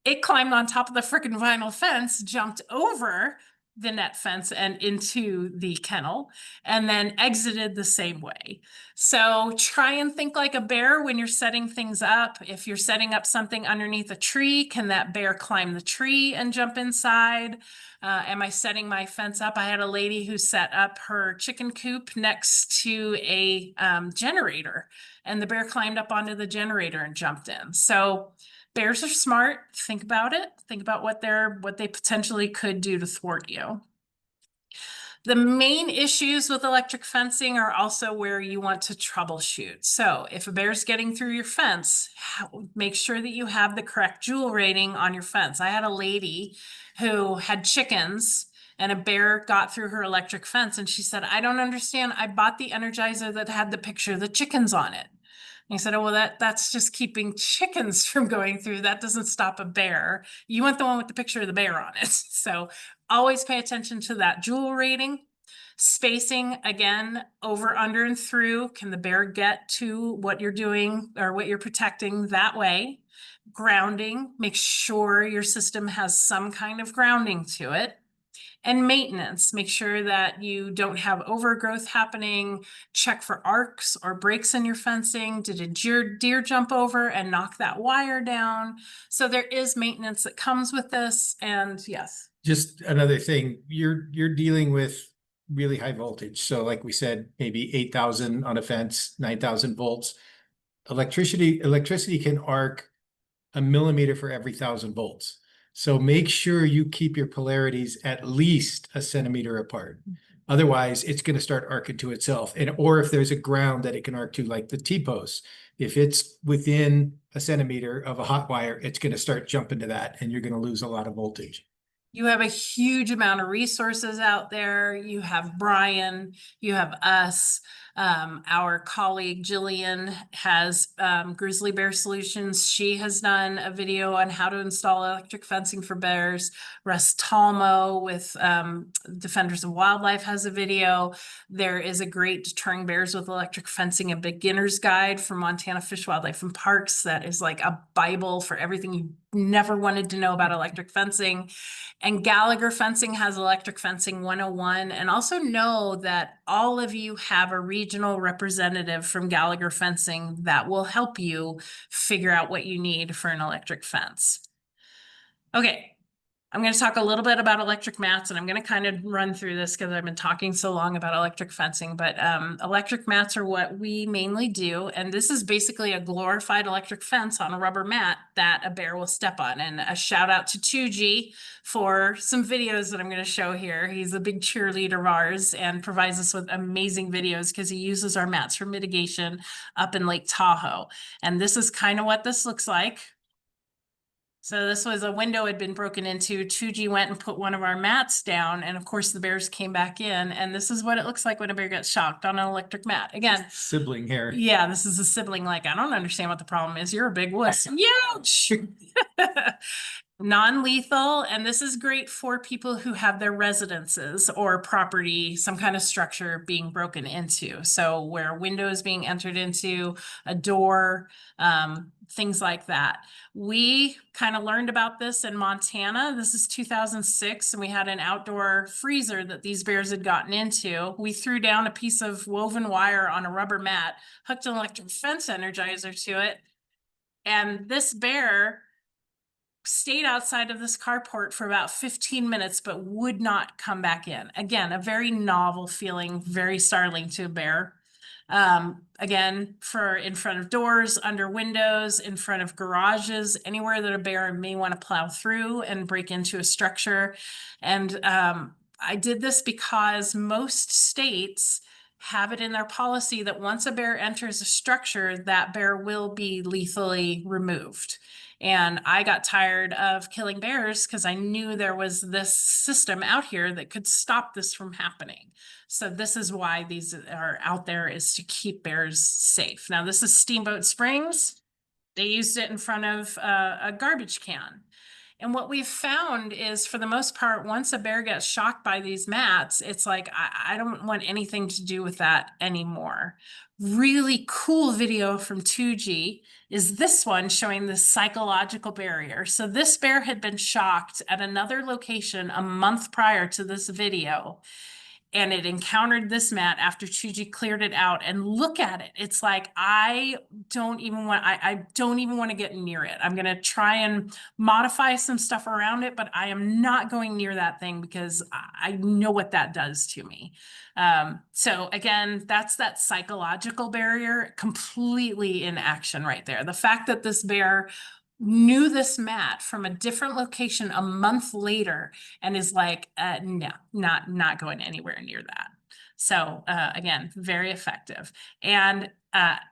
Speaker 2: It climbed on top of the frickin' vinyl fence, jumped over the net fence and into the kennel, and then exited the same way. So try and think like a bear when you're setting things up. If you're setting up something underneath a tree, can that bear climb the tree and jump inside? Am I setting my fence up? I had a lady who set up her chicken coop next to a generator, and the bear climbed up onto the generator and jumped in. So bears are smart. Think about it. Think about what they potentially could do to thwart you. The main issues with electric fencing are also where you want to troubleshoot. So if a bear's getting through your fence, make sure that you have the correct joule rating on your fence. I had a lady who had chickens and a bear got through her electric fence, and she said, I don't understand. I bought the Energizer that had the picture of the chickens on it. And I said, oh, well, that's just keeping chickens from going through. That doesn't stop a bear. You want the one with the picture of the bear on it. So always pay attention to that joule rating. Spacing, again, over, under, and through. Can the bear get to what you're doing or what you're protecting that way? Grounding, make sure your system has some kind of grounding to it. And maintenance, make sure that you don't have overgrowth happening. Check for arcs or breaks in your fencing. Did a deer jump over and knock that wire down? So there is maintenance that comes with this. And yes.
Speaker 3: Just another thing, you're dealing with really high voltage. So like we said, maybe 8,000 on a fence, 9,000 volts. Electricity can arc a millimeter for every 1,000 volts. So make sure you keep your polarities at least a centimeter apart. Otherwise, it's going to start arcing to itself. Or if there's a ground that it can arc to, like the T-posts, if it's within a centimeter of a hot wire, it's going to start jumping to that, and you're going to lose a lot of voltage.
Speaker 2: You have a huge amount of resources out there. You have Brian, you have us. Our colleague Jillian has Grizzly Bear Solutions. She has done a video on how to install electric fencing for bears. Russ Talmo with Defenders of Wildlife has a video. There is a great Deterring Bears with Electric Fencing, a beginner's guide from Montana Fish, Wildlife, and Parks that is like a Bible for everything you never wanted to know about electric fencing. And Gallagher Fencing has Electric Fencing 101. And also know that all of you have a regional representative from Gallagher Fencing that will help you figure out what you need for an electric fence. Okay. I'm going to talk a little bit about electric mats, and I'm going to kind of run through this because I've been talking so long about electric fencing, but electric mats are what we mainly do. And this is basically a glorified electric fence on a rubber mat that a bear will step on. And a shout out to 2G for some videos that I'm going to show here. He's a big cheerleader of ours and provides us with amazing videos because he uses our mats for mitigation up in Lake Tahoe. And this is kind of what this looks like. So this was a window had been broken into. 2G went and put one of our mats down, and of course the bears came back in, and this is what it looks like when a bear gets shocked on an electric mat. Again,
Speaker 3: Sibling here.
Speaker 2: yeah, this is a sibling like, I don't understand what the problem is. You're a big wuss. Ouch! Non-lethal, and this is great for people who have their residences or property, some kind of structure being broken into. So where a window is being entered into, a door, things like that. We kind of learned about this in Montana. This is 2006, and we had an outdoor freezer that these bears had gotten into. We threw down a piece of woven wire on a rubber mat, hooked an electric fence energizer to it, and this bear stayed outside of this carport for about 15 minutes, but would not come back in. Again, a very novel feeling, very startling to a bear. Again, for in front of doors, under windows, in front of garages, anywhere that a bear may want to plow through and break into a structure. And I did this because most states have it in their policy that once a bear enters a structure, that bear will be lethally removed. And I got tired of killing bears because I knew there was this system out here that could stop this from happening. So this is why these are out there, is to keep bears safe. Now this is Steamboat Springs. They used it in front of a garbage can. And what we've found is, for the most part, once a bear gets shocked by these mats, it's like, I don't want anything to do with that anymore. Really cool video from 2G is this one showing the psychological barrier. So this bear had been shocked at another location a month prior to this video, and it encountered this mat after 2G cleared it out. And look at it. It's like, I don't even want to get near it. I'm going to try and modify some stuff around it, but I am not going near that thing because I know what that does to me. So again, that's that psychological barrier completely in action right there. The fact that this bear knew this mat from a different location a month later and is like, no, not going anywhere near that. So again, very effective. And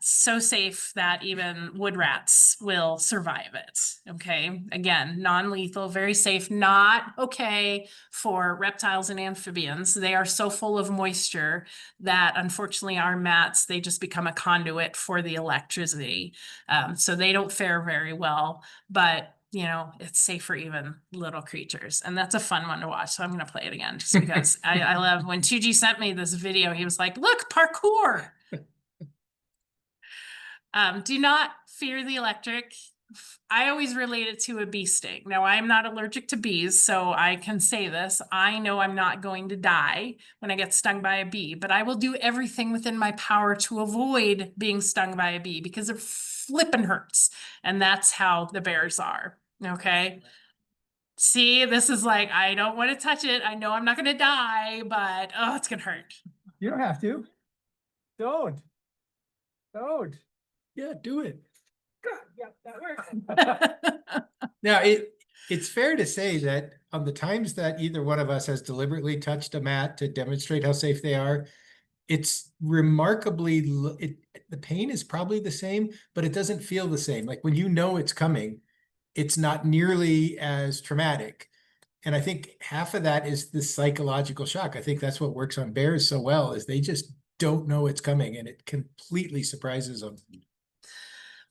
Speaker 2: so safe that even wood rats will survive it. Okay. Again, non-lethal, very safe, not okay for reptiles and amphibians. They are so full of moisture that unfortunately our mats, they just become a conduit for the electricity. So they don't fare very well, but you know, it's safe for even little creatures. And that's a fun one to watch. So I'm going to play it again just because I love when 2G sent me this video, he was like, look, parkour. Do not fear the electric. I always relate it to a bee sting. Now, I'm not allergic to bees, so I can say this. I know I'm not going to die when I get stung by a bee, but I will do everything within my power to avoid being stung by a bee because it flippin' hurts. And that's how the bears are. Okay. See, this is like, I don't want to touch it. I know I'm not going to die, but oh, it's going to hurt.
Speaker 4: You don't have to. Don't.
Speaker 3: Yeah, do it.
Speaker 4: Yep, that works.
Speaker 3: Now, it's fair to say that on the times that either one of us has deliberately touched a mat to demonstrate how safe they are, it's remarkably, the pain is probably the same, but it doesn't feel the same. Like when you know it's coming, it's not nearly as traumatic. And I think half of that is the psychological shock. I think that's what works on bears so well, is they just don't know it's coming, and it completely surprises them.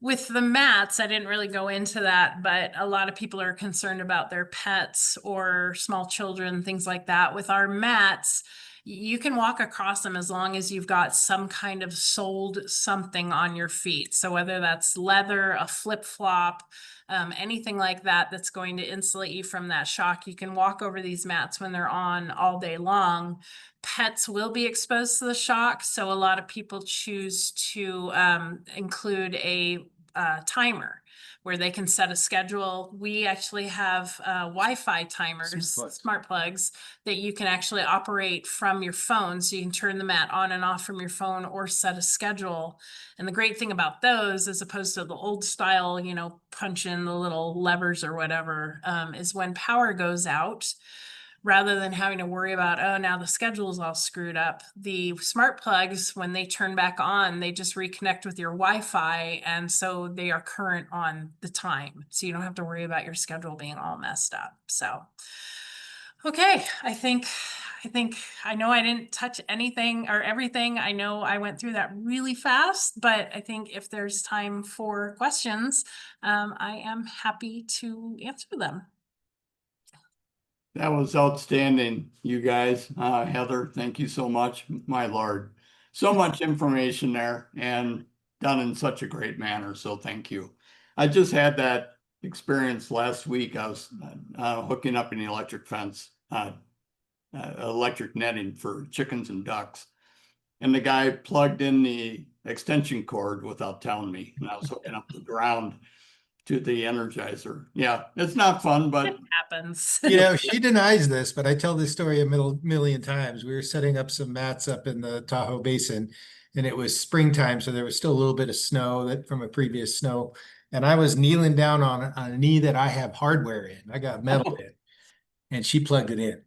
Speaker 2: With the mats, I didn't really go into that, but a lot of people are concerned about their pets or small children, things like that. With our mats, you can walk across them as long as you've got some kind of soled something on your feet. So whether that's leather, a flip-flop, anything like that that's going to insulate you from that shock, you can walk over these mats when they're on all day long. Pets will be exposed to the shock, so a lot of people choose to include a timer where they can set a schedule. We actually have Wi-Fi timers, smart plugs that you can actually operate from your phone. So you can turn the mat on and off from your phone or set a schedule. And the great thing about those, as opposed to the old style, you know, punch in the little levers or whatever, is when power goes out, rather than having to worry about, oh, now the schedule is all screwed up. The smart plugs, when they turn back on, they just reconnect with your Wi-Fi. And so they are current on the time. So you don't have to worry about your schedule being all messed up. So, okay, I know I didn't touch anything or everything. I know I went through that really fast, but I think if there's time for questions, I am happy to answer them.
Speaker 5: That was outstanding, you guys. Heather, thank you so much. My Lord, so much information there and done in such a great manner. So thank you. I just had that experience last week. I was hooking up an electric fence, electric netting for chickens and ducks. And the guy plugged in the extension cord without telling me. And I was hooking up the ground to the Energizer. Yeah, it's not fun, but
Speaker 2: It happens.
Speaker 3: You know, she denies this, but I tell this story a million times. We were setting up some mats up in the Tahoe Basin, and it was springtime, so there was still a little bit of snow that from a previous snow. And I was kneeling down on a knee that I have hardware in. I got metal in, and she plugged it in.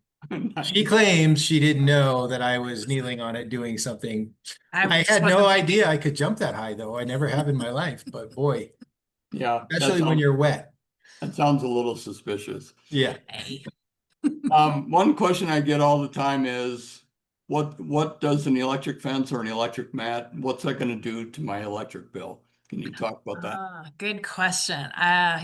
Speaker 3: She claims she didn't know that I was kneeling on it doing something. I had no idea I could jump that high, though. I never have in my life, but boy,
Speaker 5: yeah,
Speaker 3: especially when you're wet.
Speaker 5: that sounds a little suspicious.
Speaker 3: Yeah.
Speaker 5: One question I get all the time is, what does an electric fence or an electric mat, what's that going to do to my electric bill? Can you talk about that?
Speaker 2: Good question.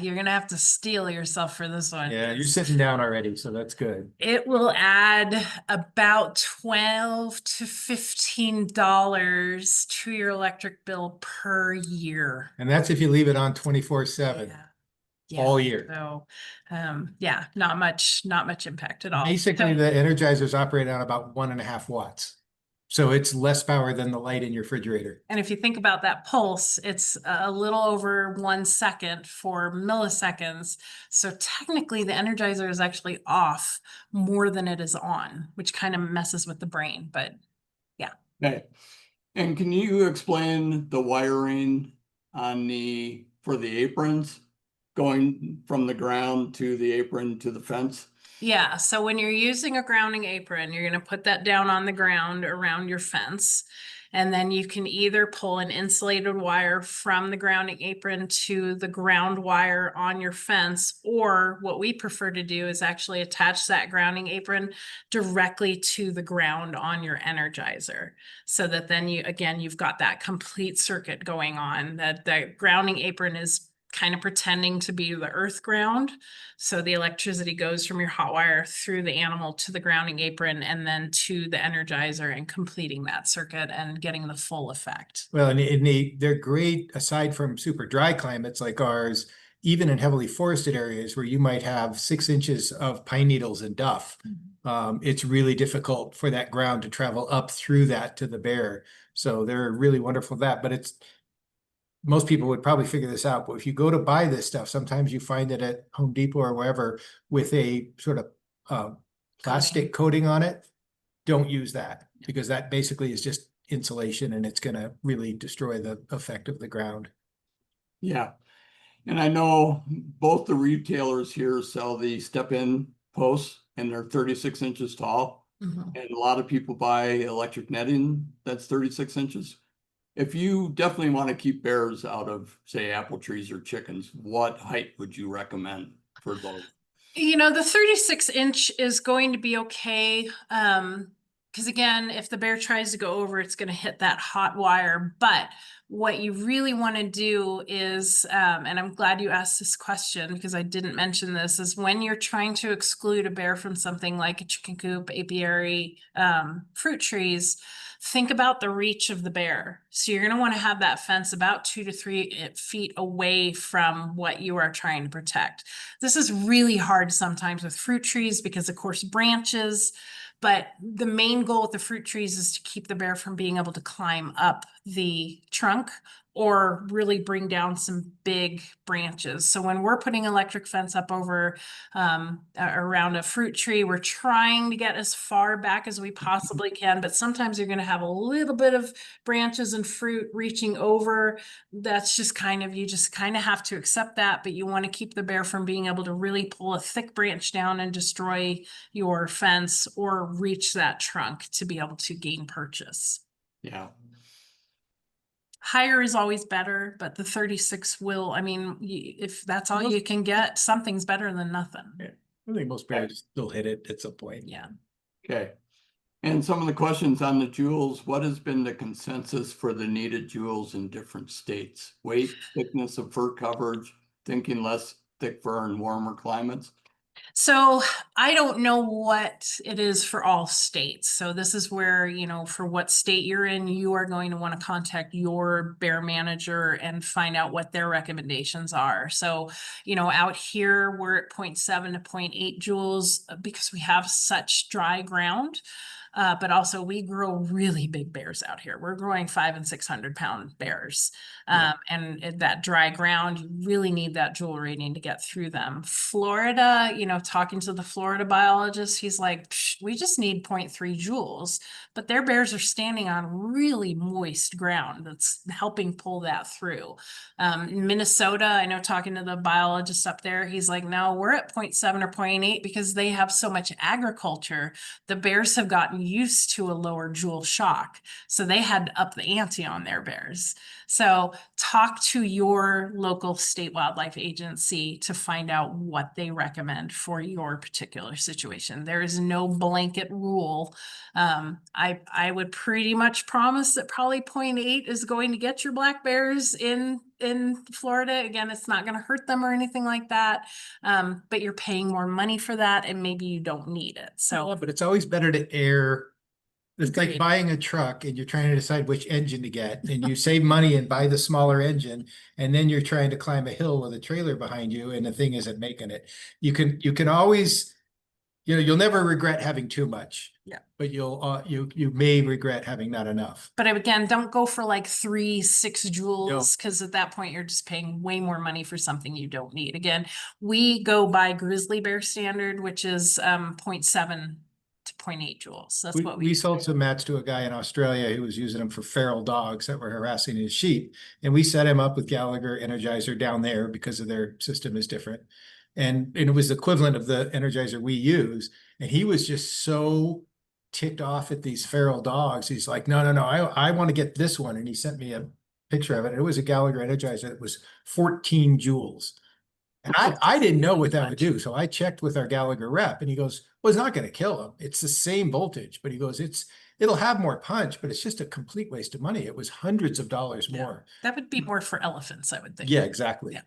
Speaker 2: You're gonna have to steel yourself for this one.
Speaker 3: Yeah, you're sitting down already, so that's good.
Speaker 2: It will add about $12 to $15 to your electric bill per year.
Speaker 3: And that's if you leave it on 24/7. All year.
Speaker 2: So, yeah, not much impact at all.
Speaker 3: Basically, the Energizers operate on about 1.5 watts. So it's less power than the light in your refrigerator.
Speaker 2: And if you think about that pulse, it's a little over 1 second for milliseconds. So technically the Energizer is actually off more than it is on, which kind of messes with the brain, but yeah.
Speaker 5: Okay. And can you explain the wiring on for the aprons going from the ground to the apron to the fence?
Speaker 2: Yeah, so when you're using a grounding apron, you're going to put that down on the ground around your fence. And then you can either pull an insulated wire from the grounding apron to the ground wire on your fence, or what we prefer to do is actually attach that grounding apron directly to the ground on your Energizer. So that then you've got that complete circuit going on. That the grounding apron is kind of pretending to be the earth ground. So the electricity goes from your hot wire through the animal to the grounding apron and then to the Energizer and completing that circuit and getting the full effect.
Speaker 3: Well, and they're great aside from super dry climates like ours, even in heavily forested areas where you might have 6 inches of pine needles and duff. It's really difficult for that ground to travel up through that to the bear. So they're really wonderful for that, but most people would probably figure this out, but if you go to buy this stuff, sometimes you find it at Home Depot or wherever with a sort of plastic coating on it. Don't use that, because that basically is just insulation and it's going to really destroy the effect of the ground.
Speaker 5: Yeah. And I know both the retailers here sell the step-in posts and they're 36 inches tall. And a lot of people buy electric netting that's 36 inches. If you definitely want to keep bears out of, say, apple trees or chickens, what height would you recommend for those?
Speaker 2: You know, the 36 inch is going to be okay. because again, if the bear tries to go over, it's going to hit that hot wire. But what you really want to do is, and I'm glad you asked this question because I didn't mention this, is when you're trying to exclude a bear from something like a chicken coop, apiary, fruit trees, think about the reach of the bear. So you're going to want to have that fence about 2 to 3 feet away from what you are trying to protect. This is really hard sometimes with fruit trees because, of course, branches. But the main goal with the fruit trees is to keep the bear from being able to climb up the trunk or really bring down some big branches. So when we're putting electric fence up over around a fruit tree, we're trying to get as far back as we possibly can, but sometimes you're going to have a little bit of branches and fruit reaching over. That's just you just kind of have to accept that, but you want to keep the bear from being able to really pull a thick branch down and destroy your fence or reach that trunk to be able to gain purchase.
Speaker 5: Yeah.
Speaker 2: Higher is always better, but the 36 will, I mean, if that's all you can get, something's better than nothing.
Speaker 3: Yeah. I think most bears still hit it at some point.
Speaker 2: Yeah.
Speaker 5: Okay. And some of the questions on the jewels, what has been the consensus for the needed jewels in different states? Weight, thickness of fur coverage, thinking less thick fur in warmer climates?
Speaker 2: So I don't know what it is for all states. So this is where, for what state you're in, you are going to want to contact your bear manager and find out what their recommendations are. So, out here we're at 0.7 to 0.8 joules because we have such dry ground. But also we grow really big bears out here. We're growing 500 and 600 pound bears. And that dry ground, you really need that joule rating to get through them. Florida, talking to the Florida biologist, he's like, we just need 0.3 joules, but their bears are standing on really moist ground that's helping pull that through. In Minnesota, I know talking to the biologist up there, he's like, no, we're at 0.7 or 0.8 because they have so much agriculture. The bears have gotten used to a lower joule shock. So they had to up the ante on their bears. So talk to your local state wildlife agency to find out what they recommend for your particular situation. There is no blanket rule. I would pretty much promise that probably 0.8 is going to get your black bears in Florida. Again, it's not going to hurt them or anything like that. But you're paying more money for that and maybe you don't need it. So,
Speaker 3: Yeah, but it's always better to err. It's like
Speaker 2: Agreed.
Speaker 3: buying a truck and you're trying to decide which engine to get, and you save money and buy the smaller engine, and then you're trying to climb a hill with a trailer behind you and the thing isn't making it. You can always, you'll never regret having too much.
Speaker 2: Yeah.
Speaker 3: But you may regret having not enough.
Speaker 2: But again, don't go for like 3, 6 joules because at that point you're just paying way more money for something you don't need. Again, we go by grizzly bear standard, which is 0.7 to 0.8 joules. That's what
Speaker 3: We sold some mats to a guy in Australia who was using them for feral dogs that were harassing his sheep. And we set him up with Gallagher Energizer down there because of their system is different. And it was the equivalent of the Energizer we use. And he was just so ticked off at these feral dogs. He's like, no, I want to get this one. And he sent me a picture of it. It was a Gallagher Energizer that was 14 joules. And I didn't know what that would do. So I checked with our Gallagher rep and he goes, well, it's not going to kill him. It's the same voltage, but he goes, it'll have more punch, but it's just a complete waste of money. It was hundreds of dollars more.
Speaker 2: That would be more for elephants, I would think.
Speaker 3: Yeah, exactly.
Speaker 2: Yeah.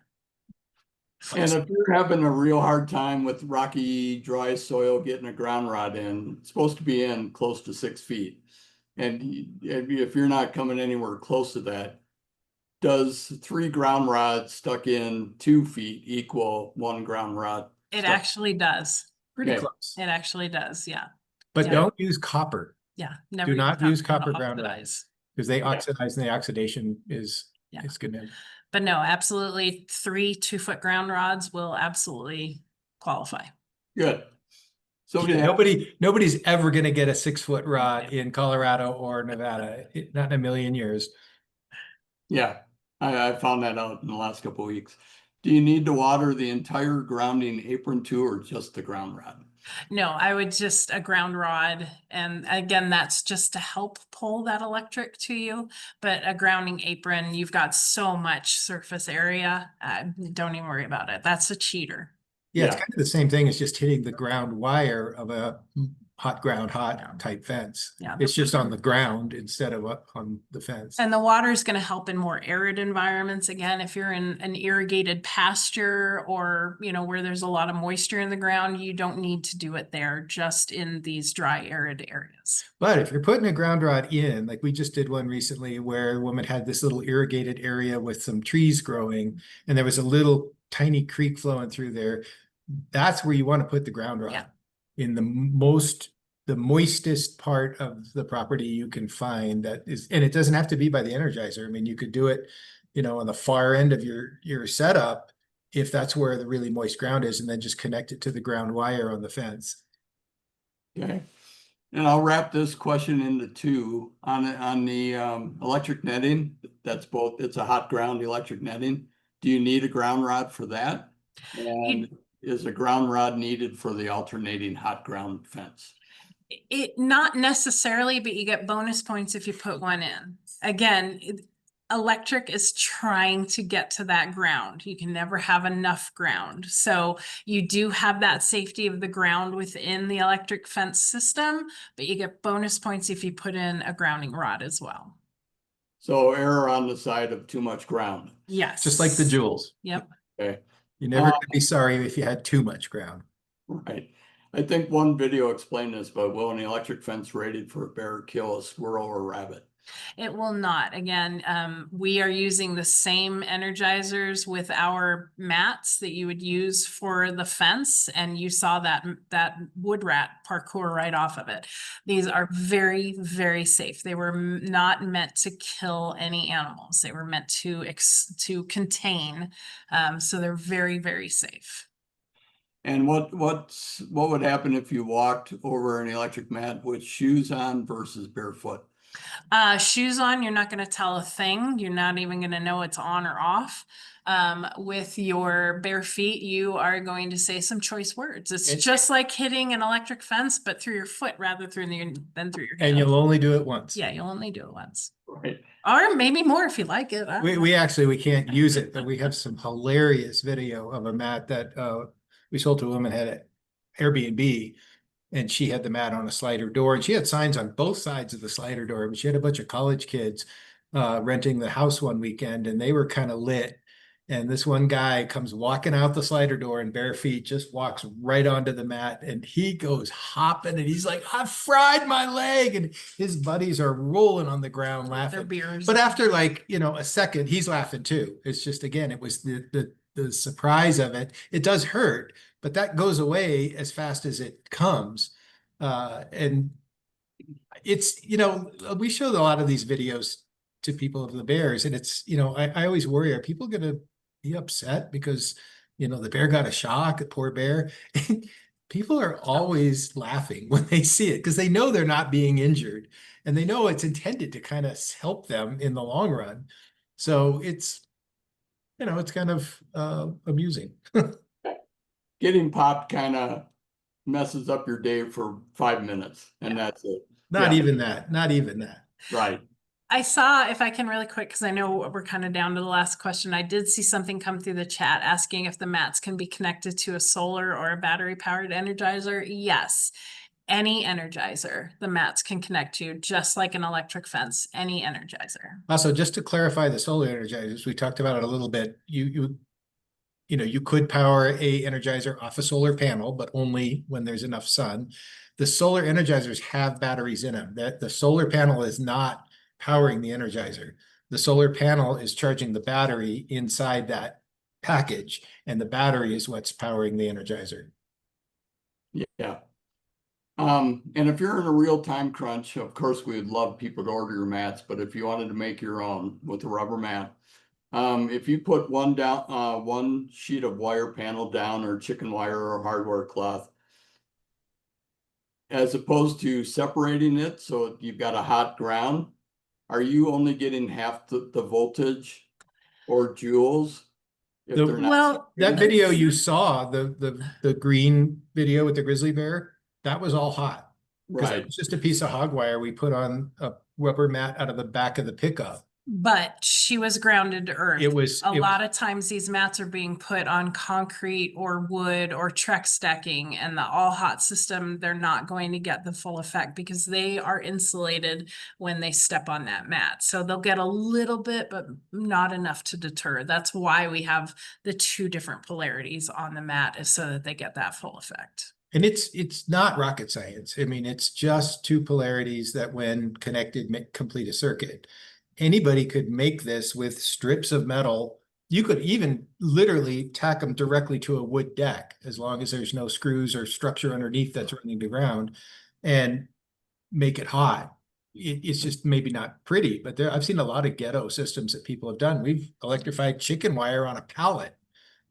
Speaker 5: And if you're having a real hard time with rocky, dry soil, getting a ground rod in, it's supposed to be in close to 6 feet. And if you're not coming anywhere close to that, does 3 ground rods stuck in 2 feet equal 1 ground rod?
Speaker 2: It actually does.
Speaker 3: Pretty
Speaker 5: Okay.
Speaker 3: close.
Speaker 2: It actually does. Yeah.
Speaker 3: But
Speaker 2: Yeah.
Speaker 3: don't use copper
Speaker 2: Yeah. Never
Speaker 3: Do not use copper
Speaker 2: to
Speaker 3: ground
Speaker 2: oxidize.
Speaker 3: rods because they oxidize and the oxidation is
Speaker 2: Yeah.
Speaker 3: gonna.
Speaker 2: But no, absolutely 3 2-foot ground rods will absolutely qualify.
Speaker 5: Good. So
Speaker 3: Yeah, nobody's ever gonna get a 6-foot rod in Colorado or Nevada, not in a million years.
Speaker 5: yeah, I found that out in the last couple of weeks. Do you need to water the entire grounding apron too, or just the ground rod?
Speaker 2: No, I would just a ground rod. And again, that's just to help pull that electric to you. But a grounding apron, you've got so much surface area. Don't even worry about it. That's a cheater.
Speaker 3: Yeah, it's
Speaker 5: Yeah.
Speaker 3: kind of the same thing as just hitting the ground wire of a hot ground,
Speaker 2: Yeah.
Speaker 3: hot type fence.
Speaker 2: Yeah.
Speaker 3: It's just on the ground instead of up on the fence.
Speaker 2: And the water is going to help in more arid environments. Again, if you're in an irrigated pasture or, you know, where there's a lot of moisture in the ground, you don't need to do it there, just in these dry, arid areas.
Speaker 3: But if you're putting a ground rod in, like we just did one recently where a woman had this little irrigated area with some trees growing and there was a little tiny creek flowing through there, that's where you want to put the ground rod.
Speaker 2: Yeah.
Speaker 3: In the moistest part of the property you can find that is, and it doesn't have to be by the Energizer. I mean, you could do it, you know, on the far end of your setup, if that's where the really moist ground is, and then just connect it to the ground wire on the fence.
Speaker 5: Okay. And I'll wrap this question into two on the electric netting. That's both, it's a hot ground electric netting. Do you need a ground rod for that? And is a ground rod needed for the alternating hot ground fence?
Speaker 2: It not necessarily, but you get bonus points if you put one in. Again, electric is trying to get to that ground. You can never have enough ground. So you do have that safety of the ground within the electric fence system, but you get bonus points if you put in a grounding rod as well.
Speaker 5: So error on the side of too much ground.
Speaker 2: Yes.
Speaker 3: Just like the jewels.
Speaker 2: Yep.
Speaker 5: Okay,
Speaker 3: You're never gonna be sorry if you had too much ground.
Speaker 5: right. I think one video explained this, but will an electric fence rated for a bear kill a squirrel or rabbit?
Speaker 2: It will not. Again, we are using the same energizers with our mats that you would use for the fence, and you saw that wood rat parkour right off of it. These are very, very safe. They were not meant to kill any animals. They were meant to contain. So they're very, very safe.
Speaker 5: And what would happen if you walked over an electric mat with shoes on versus barefoot?
Speaker 2: Shoes on, you're not going to tell a thing. You're not even going to know it's on or off. With your bare feet, you are going to say some choice words. It's just like hitting an electric fence, but through your foot rather than through your hand.
Speaker 3: And you'll only do it once.
Speaker 2: Yeah, you'll only do it once.
Speaker 5: Right.
Speaker 2: Or maybe more if you like it. I don't know.
Speaker 3: We can't use it, but we have some hilarious video of a mat that we sold to a woman had an Airbnb, and she had the mat on a slider door, and she had signs on both sides of the slider door. But she had a bunch of college kids renting the house one weekend, and they were kind of lit. And this one guy comes walking out the slider door in bare feet, just walks right onto the mat, and he goes hopping, and he's like, "I fried my leg," and his buddies are rolling on the ground laughing.
Speaker 2: Their beers.
Speaker 3: But after a second, he's laughing too. It's just, again, it was the surprise of it. It does hurt, but that goes away as fast as it comes. And it's, we show a lot of these videos to people of the bears, and it's, I always worry, are people going to be upset because, the bear got a shock, a poor bear? People are always laughing when they see it because they know they're not being injured, and they know it's intended to kind of help them in the long run. So it's, it's kind of amusing.
Speaker 5: Getting popped kind of messes up your day for 5 minutes, and that's it.
Speaker 3: Not even that.
Speaker 5: Right.
Speaker 2: I saw, if I can really quick, because I know we're kind of down to the last question. I did see something come through the chat asking if the mats can be connected to a solar or a battery powered energizer. Yes. Any energizer, the mats can connect to, just like an electric fence, any energizer.
Speaker 3: Also, just to clarify the solar energizers, we talked about it a little bit. You could power a energizer off a solar panel, but only when there's enough sun. The solar energizers have batteries in them. That the solar panel is not powering the energizer. The solar panel is charging the battery inside that package, and the battery is what's powering the energizer.
Speaker 5: Yeah. And if you're in a real time crunch, of course, we would love people to order your mats, but if you wanted to make your own with a rubber mat, if you put one sheet of wire panel down, or chicken wire or hardware cloth, as opposed to separating it so you've got a hot ground, are you only getting half the voltage or joules? If they're not
Speaker 2: Well,
Speaker 3: That video you saw, the green video with the grizzly bear, that was all hot. Because
Speaker 5: right.
Speaker 3: it was just a piece of hog wire we put on a rubber mat out of the back of the pickup.
Speaker 2: But she was grounded to earth.
Speaker 3: It was,
Speaker 2: A lot of times these mats are being put on concrete or wood or Trex stacking, and the all hot system, they're not going to get the full effect because they are insulated when they step on that mat. So they'll get a little bit, but not enough to deter. That's why we have the two different polarities on the mat, is so that they get that full effect.
Speaker 3: and it's not rocket science. I mean, it's just two polarities that when connected complete a circuit. Anybody could make this with strips of metal. You could even literally tack them directly to a wood deck, as long as there's no screws or structure underneath that's running the ground, and make it hot. It's just maybe not pretty, but I've seen a lot of ghetto systems that people have done. We've electrified chicken wire on a pallet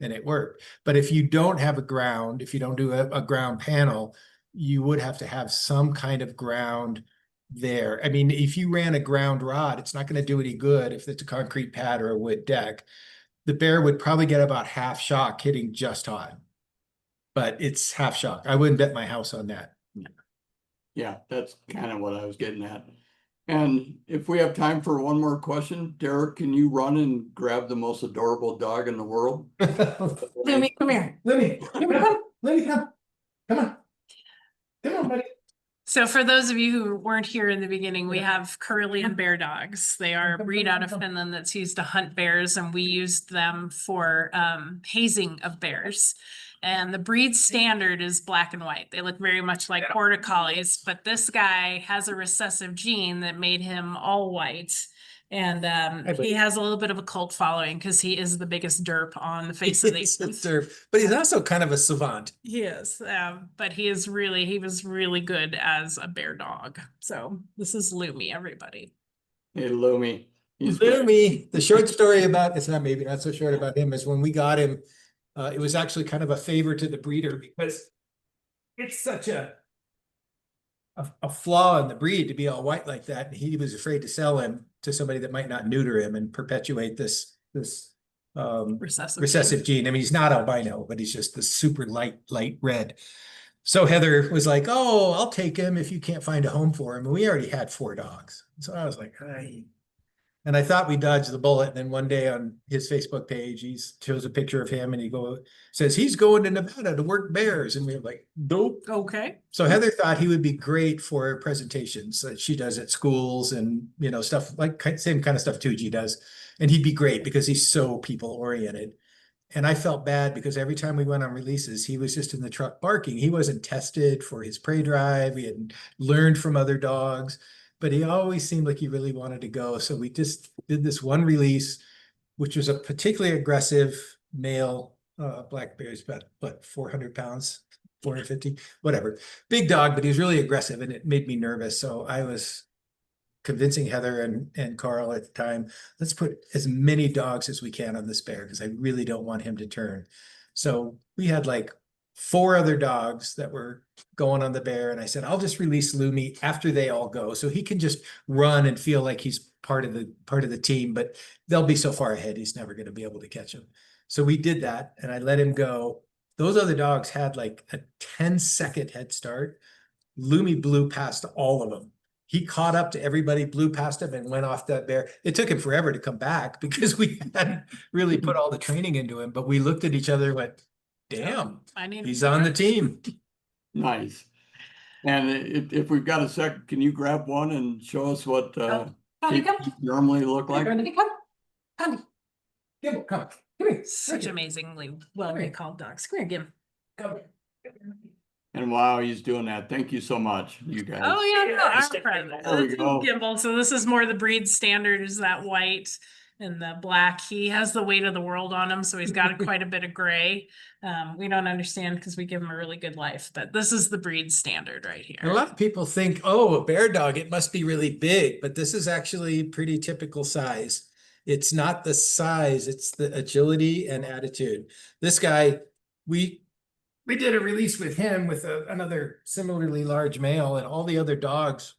Speaker 3: and it worked. But if you don't have a ground, if you don't do a ground panel, you would have to have some kind of ground there. I mean, if you ran a ground rod, it's not going to do any good if it's a concrete pad or a wood deck. The bear would probably get about half shock hitting just hot, but it's half shock. I wouldn't bet my house on that.
Speaker 5: Yeah, that's kind of what I was getting at. And if we have time for one more question, Derek, can you run and grab the most adorable dog in the world?
Speaker 2: Lumi, come here.
Speaker 3: Let me come. Come on. Come on, buddy.
Speaker 2: So for those of you who weren't here in the beginning, we have Karelian bear dogs. They are a breed out of Finland that's used to hunt bears, and we used them for hazing of bears. And the breed standard is black and white. They look very much like border collies, but this guy has a recessive gene that made him all white. And he has a little bit of a cult following because he is the biggest derp on the face of the earth.
Speaker 3: But he's also kind of a savant.
Speaker 2: He is, but he was really good as a bear dog. So this is Lumi, everybody.
Speaker 5: Hey, Lumi.
Speaker 3: Lumi. The short story about, it's not maybe not so short about him, is when we got him, it was actually kind of a favor to the breeder because it's such a flaw in the breed to be all white like that. And he was afraid to sell him to somebody that might not neuter him and perpetuate this recessive gene. I mean, he's not albino, but he's just this super light red. So Heather was like, "Oh, I'll take him if you can't find a home for him." And we already had 4 dogs. So I was like, "Hey." And I thought we dodged the bullet. And then one day on his Facebook page, he shows a picture of him and says he's going to Nevada to work bears. And we were like, nope.
Speaker 2: Okay.
Speaker 3: So Heather thought he would be great for presentations that she does at schools and, stuff like same kind of stuff 2G does. And he'd be great because he's so people oriented. And I felt bad because every time we went on releases, he was just in the truck barking. He wasn't tested for his prey drive. He hadn't learned from other dogs, but he always seemed like he really wanted to go. So we just did this one release, which was a particularly aggressive male black bear. He's about, 400 pounds, 450, whatever. Big dog, but he was really aggressive and it made me nervous. So I was convincing Heather and Carl at the time, let's put as many dogs as we can on this bear because I really don't want him to turn. So we had like 4 other dogs that were going on the bear. And I said, I'll just release Lumi after they all go. So he can just run and feel like he's part of the team, but they'll be so far ahead. He's never going to be able to catch him. So we did that and I let him go. Those other dogs had like a 10-second head start. Lumi blew past all of them. He caught up to everybody, blew past him and went off that bear. It took him forever to come back because we hadn't really put all the training into him, but we looked at each other and went, damn, he's on the team.
Speaker 5: Nice. And if we've got a sec, can you grab one and show us what normally look like?
Speaker 2: Come
Speaker 3: here.
Speaker 2: Such amazingly well-recalled dogs. Come here, Gim.
Speaker 3: Come
Speaker 5: And while he's doing that, thank you so much, you guys.
Speaker 2: Oh yeah, no, our friend.
Speaker 5: There we go.
Speaker 2: Gimbal. So this is more the breed standard, is that white and the black. He has the weight of the world on him, so he's got quite a bit of gray. We don't understand because we give him a really good life, but this is the breed standard right here.
Speaker 3: A lot of people think, oh, a bear dog, it must be really big, but this is actually pretty typical size. It's not the size, it's the agility and attitude. This guy, we did a release with him with another similarly large male, and all the other dogs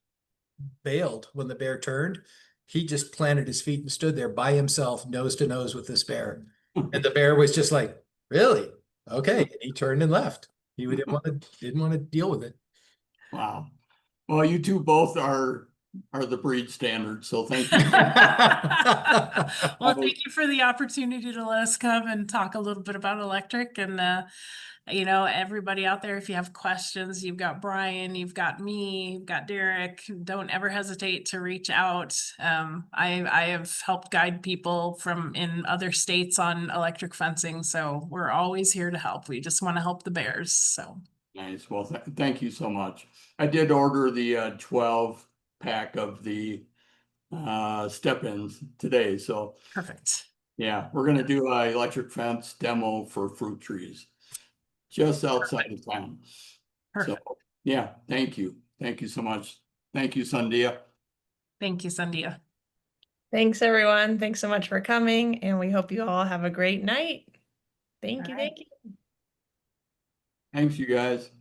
Speaker 3: bailed when the bear turned. He just planted his feet and stood there by himself, nose to nose with this bear. And the bear was just like, really? Okay. And he turned and left. He didn't want to deal with it.
Speaker 5: Wow. Well, you two both are are the breed standard, so thank you.
Speaker 2: Well, thank you for the opportunity to let us come and talk a little bit about electric and, everybody out there, if you have questions, you've got Brian, you've got me, you've got Derek, don't ever hesitate to reach out. I have helped guide people in other states on electric fencing, so we're always here to help. We just want to help the bears, so.
Speaker 5: Nice. Well, thank you so much. I did order the 12 pack of the step-ins today, so
Speaker 2: Perfect.
Speaker 5: yeah, we're gonna do a electric fence demo for fruit trees just outside of town. So,
Speaker 2: Perfect.
Speaker 5: yeah, thank you. Thank you so much. Thank you, Sandia.
Speaker 2: Thank you, Sandia.
Speaker 1: Thanks, everyone. Thanks so much for coming, and we hope you all have a great night. Thank you.
Speaker 2: All right.
Speaker 1: Thank you.
Speaker 5: Thanks, you guys.